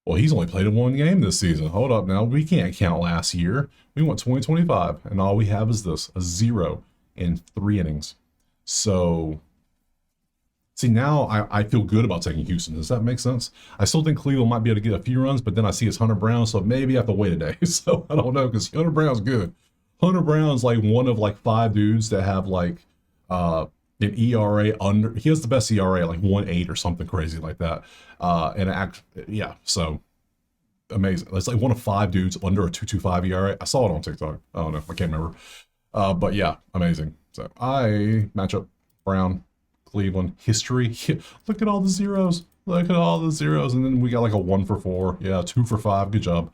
Well, he's only played in 1 game this season. Hold up now. We can't count last year. We want 2025, and all we have is this, a 0 in 3 innings. So, see, now I feel good about taking Houston. Does that make sense? I still think Cleveland might be able to get a few runs, but then I see it's Hunter Brown, so maybe I have to wait a day. So, I don't know, because Hunter Brown's good. Hunter Brown's like one of like 5 dudes that have like an ERA under. He has the best ERA, like 1.8 or something crazy like that. Yeah, so amazing. It's like one of 5 dudes under a 2.25 ERA. I saw it on TikTok. I don't know. I can't remember. But yeah, amazing. So I match up Brown, Cleveland, history. Look at all the zeros. Look at all the zeros. And then we got like a 1 for 4. Yeah, 2 for 5. Good job.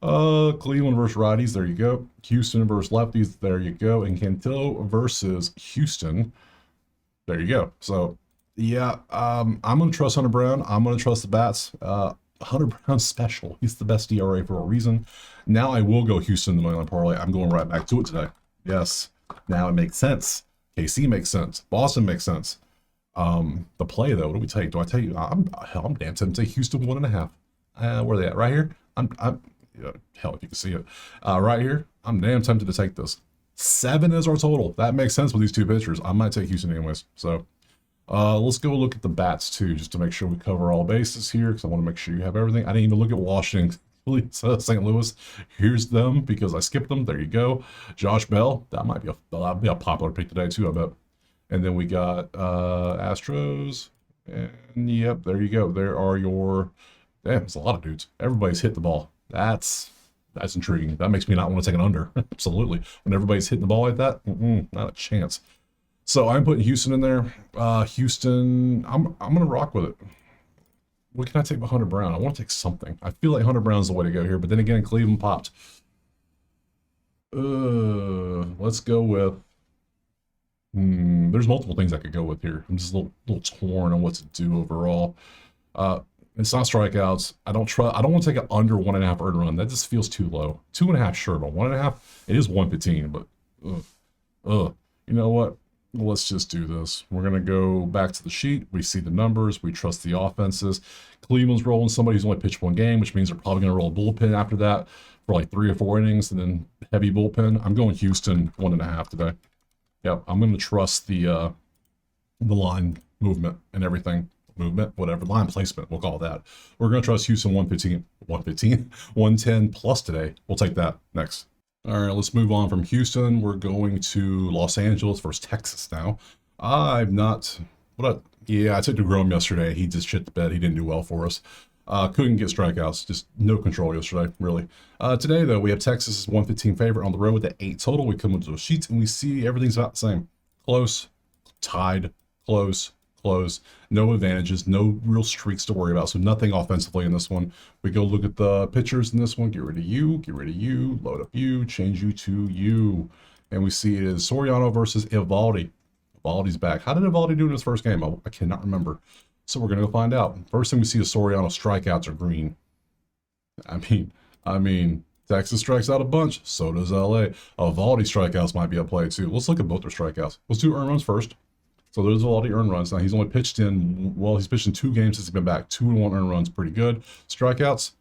Cleveland versus righties. There you go. Houston versus lefties. There you go. And Cantillo versus Houston. There you go. So yeah, I'm going to trust Hunter Brown. I'm going to trust the bats. Hunter Brown's special. He's the best ERA for a reason. Now I will go Houston in the money line parlay. I'm going right back to it today. Yes. Now it makes sense. KC makes sense. Boston makes sense. The play though, what do we take? Do I take? I'm damn tempted to take Houston 1.5. Where are they at? Right here. Hell, if you can see it, right here. I'm damn tempted to take this. 7 is our total. That makes sense with these 2 pitchers. I might take Houston anyways. So let's go look at the bats too, just to make sure we cover all bases here, because I want to make sure you have everything. I didn't even look at Washington, St. Louis. Here's them because I skipped them. There you go. Josh Bell. That'd be a popular pick today too, I bet. And then we got Astros. And yep, there you go. There are your. Damn, it's a lot of dudes. Everybody's hit the ball. That's intriguing. That makes me not want to take an under. Absolutely. When everybody's hitting the ball like that, not a chance. So I'm putting Houston in there. Houston, I'm gonna rock with it. What can I take with Hunter Brown? I want to take something. I feel like Hunter Brown's the way to go here, but then again, Cleveland popped. Let's go with. There's multiple things I could go with here. I'm just a little torn on what to do overall. It's not strikeouts. I don't want to take an under 1.5 earned run. That just feels too low. 2.5, sure, but 1.5, it is 115. But you know what? Let's just do this. We're gonna go back to the sheet. We see the numbers. We trust the offenses. Cleveland's rolling somebody who's only pitched 1 game, which means they're probably gonna roll a bullpen after that for like 3 or 4 innings, and then heavy bullpen. I'm going Houston 1.5 today. Yep, I'm gonna trust the line movement and everything. Movement, whatever, line placement, we'll call that. We're going to trust Houston 110 plus today. We'll take that next. All right, let's move on from Houston. We're going to Los Angeles versus Texas now. I took DeGrom yesterday. He just shit the bed. He didn't do well for us. Couldn't get strikeouts, just no control yesterday, really. Today, though, we have Texas 115 favorite on the road with the 8 total. We come into the sheets and we see everything's about the same. Close, tied, close. No advantages, no real streaks to worry about. So nothing offensively in this one. We go look at the pitchers in this one. Get rid of you, load up you, change you to you. And we see it is Soriano versus Evaldi. Evaldi's back. How did Evaldi do in his first game? I cannot remember. So we're going to go find out. First thing we see is Soriano strikeouts are green. I mean, I mean, Texas strikes out a bunch. So does LA. Evaldi strikeouts might be a play too. Let's look at both their strikeouts. Let's do earned runs first. So there's Evaldi earned runs. Now he's only pitched in, well, he's pitched in 2 games since he's been back. 2-1 earned runs, pretty good. Strikeouts,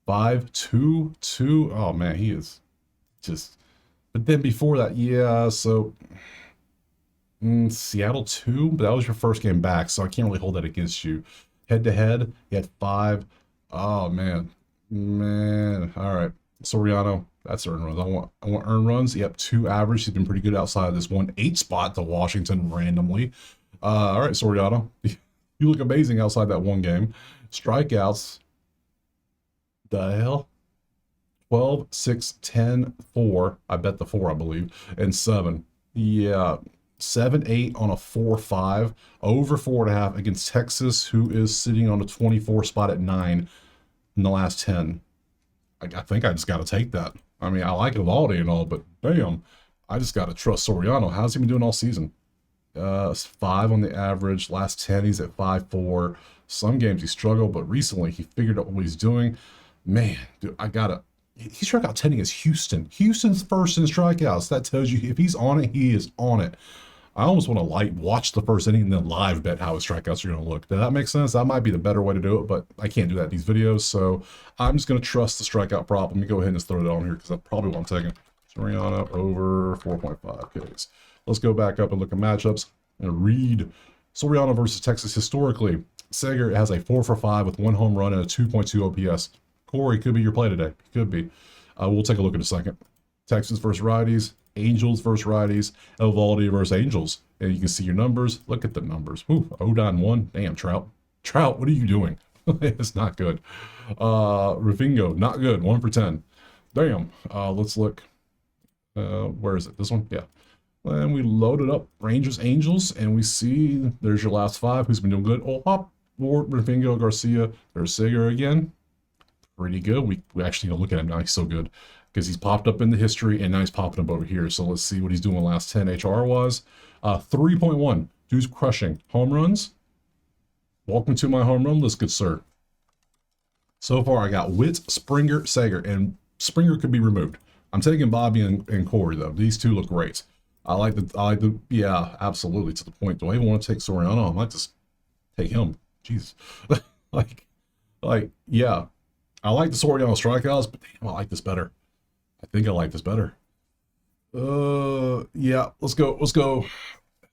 5-2-2. Oh man, he is just. But then before that, yeah. So Seattle 2, but that was your first game back, so I can't really hold that against you. Head to head, he had 5. Oh man, All right, Soriano, that's earned runs. I want earned runs. Yep, 2 average. He's been pretty good outside of this 1-8 spot to Washington randomly. All right, Soriano, you look amazing outside that 1 game. Strikeouts, the hell. 12, 6, 10, 4. I bet the 4, I believe, and 7. Yeah, 7-8 on a 4-5, over 4.5 against Texas, who is sitting on a 24 spot at 9 in the last 10. I think I just got to take that. I mean, I like Evaldi and all, but damn, I just got to trust Soriano. How's he been doing all season? 5 on the average. Last 10, he's at 5-4. Some games he struggled, but recently he figured out what he's doing. Man, dude, he struck out 10 against Houston. Houston's first in strikeouts. That tells you if he's on it, he is on it. I almost want to watch the first inning and then live bet how his strikeouts are going to look. Does that make sense? That might be the better way to do it, but I can't do that in these videos. So I'm just going to trust the strikeout prop. Let me go ahead and just throw it on here because that's probably what I'm taking. Soriano over 4.5 Ks. Let's go back up and look at matchups and read Soriano versus Texas. Historically, Seager has a 4 for 5 with 1 home run and a 2.2 OPS. Corey could be your play today. Could be. We'll take a look in a second. Texas versus righties, Angels versus righties, Evaldi versus Angels. And you can see your numbers. Look at the numbers. Ooh, 0.1. Damn, Trout. Trout, what are you doing? It's not good. Ravingo, not good. 1 for 10. Damn. Let's look. Where is it? This one? Yeah. And we loaded up Rangers, Angels, and we see there's your last 5 who's been doing good. Oh, hop. Ward, Ravingo, Garcia. There's Seager again. Pretty good. We actually look at him now. He's so good because he's popped up in the history and now he's popping up over here. So let's see what he's doing last 10. HR was 3.1. Dude's crushing. Home runs. Welcome to my home run list, good sir. So far, I got Witt, Springer, Seager, and Springer could be removed. I'm taking Bobby and Corey though. These 2 look great. I like the yeah, absolutely to the point. Do I even want to take Soriano? I might just take him. Jeez, yeah. I like the Soriano strikeouts, but damn, I like this better. I think I like this better. Yeah, let's go.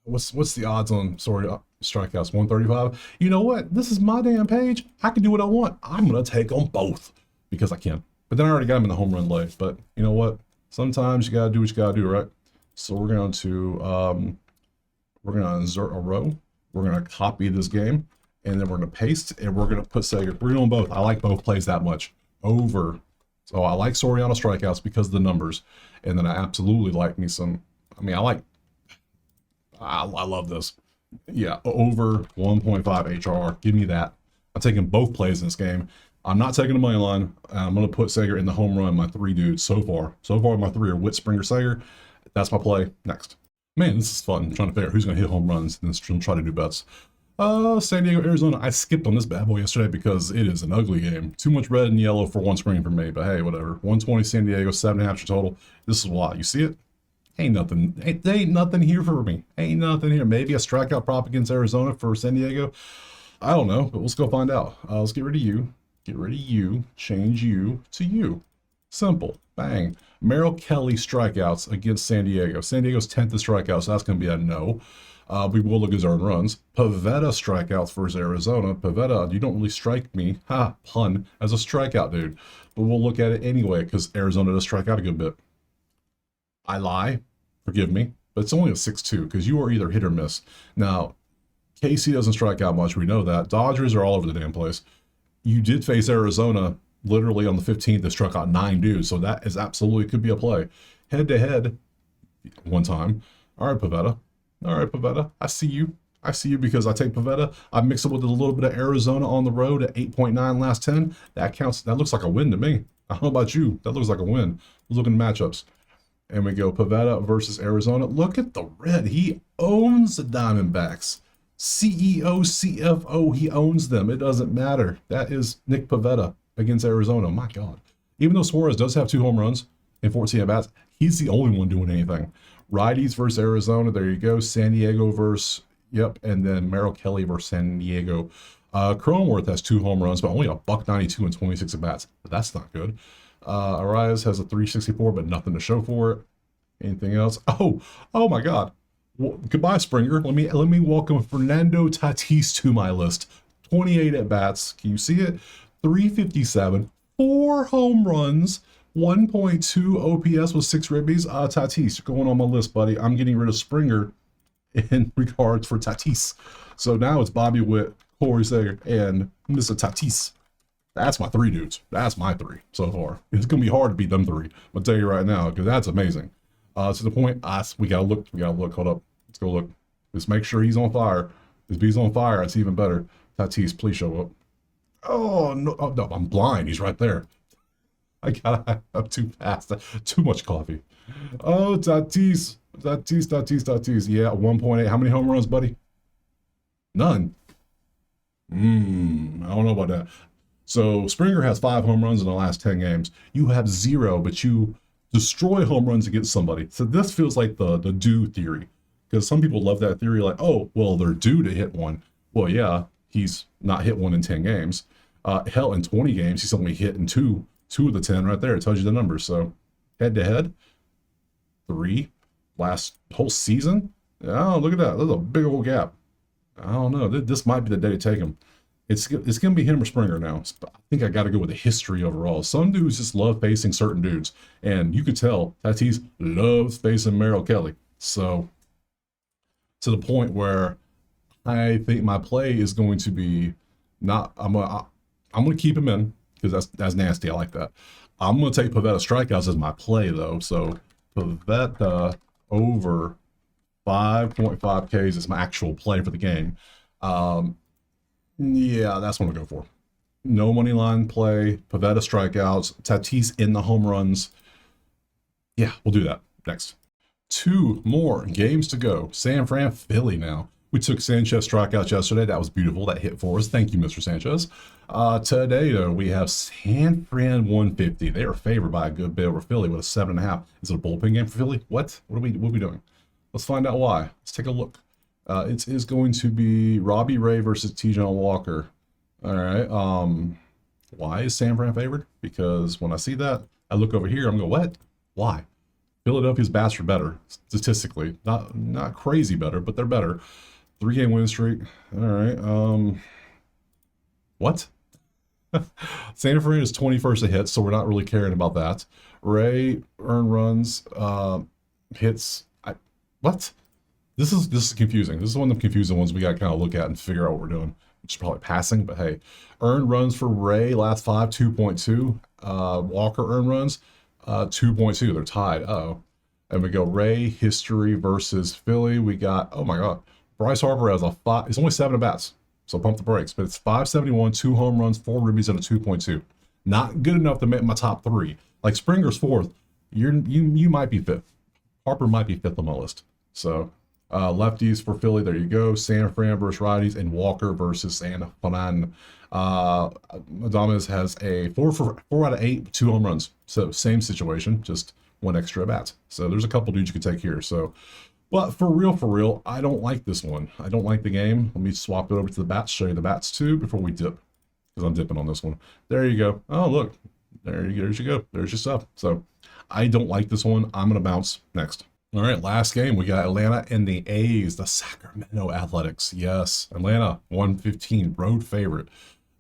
What's the odds on Soriano strikeouts? 135. You know what? This is my damn page. I can do what I want. I'm gonna take them both because I can. But then I already got him in the home run lay. But you know what? Sometimes you gotta do what you gotta do, right? So we're going to insert a row. We're gonna copy this game. And then we're going to paste, and we're going to put Seager. We're doing both. I like both plays that much. Over. So I like Soriano strikeouts because of the numbers. And then I absolutely like me some. I mean, I love this. Yeah, over 1.5 HR. Give me that. I'm taking both plays in this game. I'm not taking the money line. I'm going to put Seager in the home run, my 3 dudes so far. So far, my 3 are Witt, Springer, Seager. That's my play. Next. Man, this is fun. I'm trying to figure out who's going to hit home runs and then try to do bets. San Diego, Arizona. I skipped on this bad boy yesterday because it is an ugly game. Too much red and yellow for one screen for me, but hey, whatever. 120 San Diego, 7.5 total. This is why. You see it? Ain't nothing. Ain't nothing here for me. Ain't nothing here. Maybe a strikeout prop against Arizona for San Diego. I don't know, but let's go find out. Let's get rid of you. Get rid of you. Change you to you. Simple. Bang. Merrill Kelly strikeouts against San Diego. San Diego's 10th in strikeouts, so that's going to be a no. We will look at his earned runs. Pivetta strikeouts versus Arizona. Pivetta, you don't really strike me, pun, as a strikeout dude. But we'll look at it anyway because Arizona does strike out a good bit. I lie, forgive me, but it's only a 6-2 because you are either hit or miss. Now, KC doesn't strike out much, we know that. Dodgers are all over the damn place. You did face Arizona literally on the 15th that struck out 9 dudes, so that is absolutely could be a play. Head to head, one time. All right, Pivetta. All right, Pivetta. I see you. I see you because I take Pivetta. I mix it with a little bit of Arizona on the road at 8.9 last 10. That counts. That looks like a win to me. I don't know about you. That looks like a win. Let's look at the matchups. And we go Pivetta versus Arizona. Look at the red. He owns the Diamondbacks. CEO, CFO, he owns them. It doesn't matter. That is Nick Pivetta against Arizona. My God. Even though Suarez does have 2 home runs and 14 at bats, he's the only one doing anything. Righties versus Arizona. There you go. San Diego versus, yep. And then Merrill Kelly versus San Diego. Cronenworth has 2 home runs, but only a $192 and 26 at bats. That's not good. Arias has a 364, but nothing to show for it. Anything else? Oh my God. Well, goodbye, Springer. Let me welcome Fernando Tatis to my list. 28 at bats. Can you see it? 357, 4 home runs, 1.2 OPS with 6 ribbies. Tatis, going on my list, buddy. I'm getting rid of Springer in regards for Tatis. So now it's Bobby Witt, Corey Seager, and Mr. Tatis. That's my 3 dudes. That's my 3 so far. It's gonna be hard to beat them 3. I'll tell you right now, because that's amazing. To the point, we gotta look. Hold up. Let's go look. Just make sure he's on fire. If he's on fire, it's even better. Tatis, please show up. Oh no, I'm blind. He's right there. I'm too fast. Too much coffee. Oh, Tatis. Yeah, 1.8. How many home runs, buddy? None. I don't know about that. So Springer has 5 home runs in the last 10 games. You have 0, but you destroy home runs against somebody. So this feels like the due theory, because some people love that theory, like, oh, well, they're due to hit one. Well, yeah, he's not hit one in 10 games. Hell, in 20 games, he's only hit in two of the 10 right there. It tells you the numbers. So head to head, 3 last whole season. Oh, look at that. There's a big old gap. I don't know. This might be the day to take him. It's going to be him or Springer now. I think I got to go with the history overall. Some dudes just love facing certain dudes. And you could tell Tatis loves facing Merrill Kelly. So to the point where I think my play is going to be not, I'm going to keep him in because that's nasty. I like that. I'm going to take Pivetta strikeouts as my play though. So Pivetta over 5.5 Ks is my actual play for the game. Yeah, that's what I'm going to go for. No money line play, Pivetta strikeouts, Tatis in the home runs. Yeah, we'll do that next. 2 more games to go. San Fran, Philly now. We took Sanchez strikeouts yesterday. That was beautiful. That hit for us. Thank you, Mr. Sanchez. Today, though, we have San Fran 150. They are favored by a good bit over Philly with a 7.5. Is it a bullpen game for Philly? What are we doing? Let's find out why. Let's take a look. It is going to be Robbie Ray versus T.J. Walker. All right. Why is San Fran favored? Because when I see that, I look over here. I'm going, what? Why? Philadelphia's bats are better statistically. Not crazy better, but they're better. 3-game win streak. All right. What? San Fran is 21st a hit, so we're not really caring about that. Ray earned runs, hits. What? This is confusing. This is one of the confusing ones we got to kind of look at and figure out what we're doing. Which is probably passing, but hey. Earned runs for Ray, last 5, 2.2. Walker earned runs, 2.2. They're tied. Uh-oh. And we go Ray, history versus Philly. We got, oh my God. Bryce Harper has a 5. It's only 7 at bats, so pump the brakes. But it's 571, 2 home runs, 4 ribbies, and a 2.2. Not good enough to make my top 3. Like Springer's 4th. You might be 5th. Harper might be 5th on my list. So lefties for Philly. There you go. San Fran versus righties, and Walker versus San Fran. Adames has a 4 out of 8, 2 home runs. So same situation, just 1 extra at bats. So there's a couple dudes you could take here. So. But for real, I don't like this one. I don't like the game. Let me swap it over to the bats, show you the bats too before we dip. Because I'm dipping on this one. There you go. Oh, look. There's you go. There's your stuff. So I don't like this one. I'm going to bounce next. All right, last game. We got Atlanta and the A's, the Sacramento Athletics. Yes, Atlanta, 115, road favorite.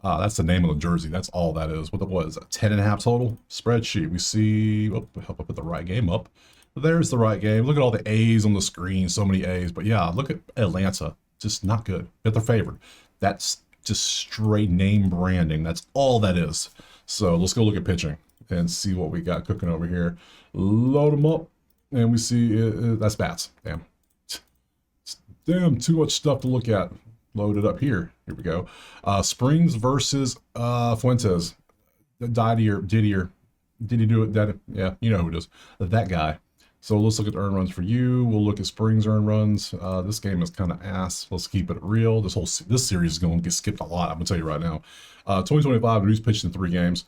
That's the name of the jersey. That's all that is. What was it? 10.5 total spreadsheet. We see, help I put the right game up. There's the right game. Look at all the A's on the screen. So many A's. But yeah, look at Atlanta. Just not good. But they're favored. That's just straight name branding. That's all that is. So let's go look at pitching and see what we got cooking over here. Load them up. And we see that's bats. Damn, too much stuff to look at. Load it up here. Here we go. Springs versus Fuentes. Didier. Did he do it? Yeah, you know who it is. That guy. So let's look at earned runs for you. We'll look at Springs earned runs. This game is kind of ass. Let's keep it real. This series is going to get skipped a lot. I'm going to tell you right now. 2025, who's pitched in 3 games.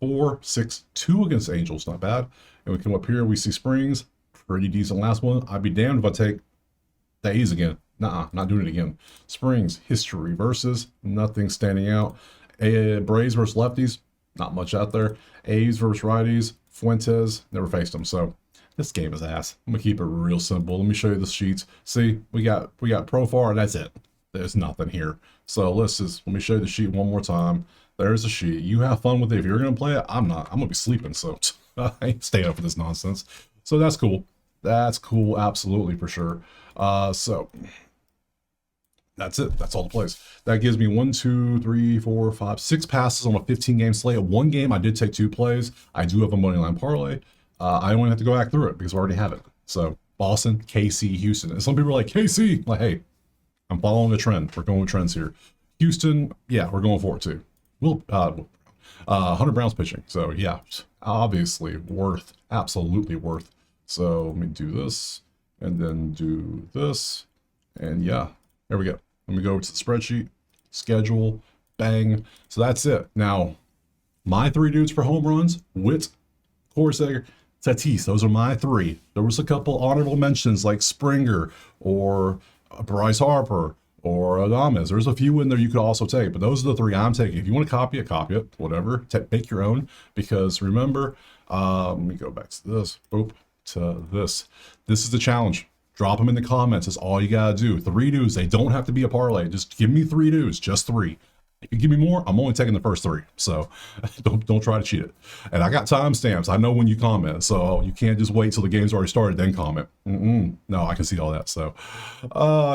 4-6-2 against the Angels. Not bad. And we come up here, we see Springs. Pretty decent last one. I'd be damned if I take the A's again. Nuh-uh, not doing it again. Springs, history versus, nothing standing out. Braves versus lefties, not much out there. A's versus righties, Fuentes, never faced them. So this game is ass. I'm gonna keep it real simple. Let me show you the sheets. See, we got Profar, and that's it. There's nothing here. So let me show you the sheet one more time. There's the sheet. You have fun with it. If you're gonna play it, I'm not. I'm gonna be sleeping, so I ain't staying up for this nonsense. So that's cool. That's cool, absolutely, for sure. So that's it. That's all the plays. That gives me 1, 2, 3, 4, 5, 6 passes on a 15-game slate. One game, I did take 2 plays. I do have a money line parlay. I only have to go back through it because I already have it. So Boston, KC, Houston. And some people are like, KC, like, hey, I'm following a trend. We're going with trends here. Houston, yeah, we're going for it too. Hunter Brown's pitching. So yeah, obviously worth, absolutely worth. So let me do this and then do this. And yeah, there we go. Let me go over to the spreadsheet, schedule, bang. So that's it. Now, my 3 dudes for home runs, Witt, Corsair, Tatis. Those are my 3. There was a couple honorable mentions like Springer or Bryce Harper or Adames. There's a few in there you could also take, but those are the 3 I'm taking. If you want to copy it, whatever. Make your own, because remember, let me go back to this. Boop, to this. This is the challenge. Drop them in the comments. That's all you gotta do. 3 dudes. They don't have to be a parlay. Just give me 3 dudes. Just 3. If you give me more, I'm only taking the first 3. So don't try to cheat it. And I got timestamps. I know when you comment, so you can't just wait till the game's already started then comment. No, I can see all that. So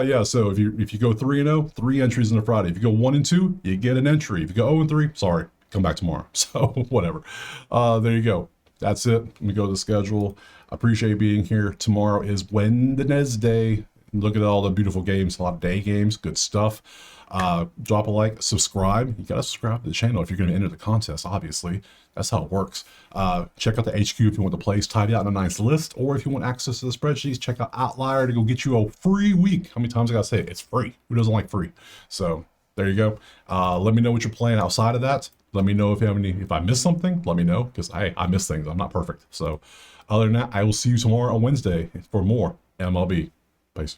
yeah. So if you go 3-0, 3 entries in a Friday. If you go 1-2, you get an entry. If you go 0-3, sorry, come back tomorrow. So whatever. There you go. That's it. Let me go to the schedule. I appreciate being here. Tomorrow is Wednesday. Look at all the beautiful games, a lot of day games, good stuff. Drop a like, subscribe. You gotta subscribe to the channel if you're gonna enter the contest, obviously. That's how it works. Check out the HQ if you want the plays tied out in a nice list, or if you want access to the spreadsheets, check out Outlier to go get you a free week. How many times I gotta say it? It's free. Who doesn't like free? So there you go. Let me know what you're playing outside of that. Let me know if you have any, if I missed something, let me know, because I miss things. I'm not perfect. So other than that, I will see you tomorrow on Wednesday for more MLB. Peace.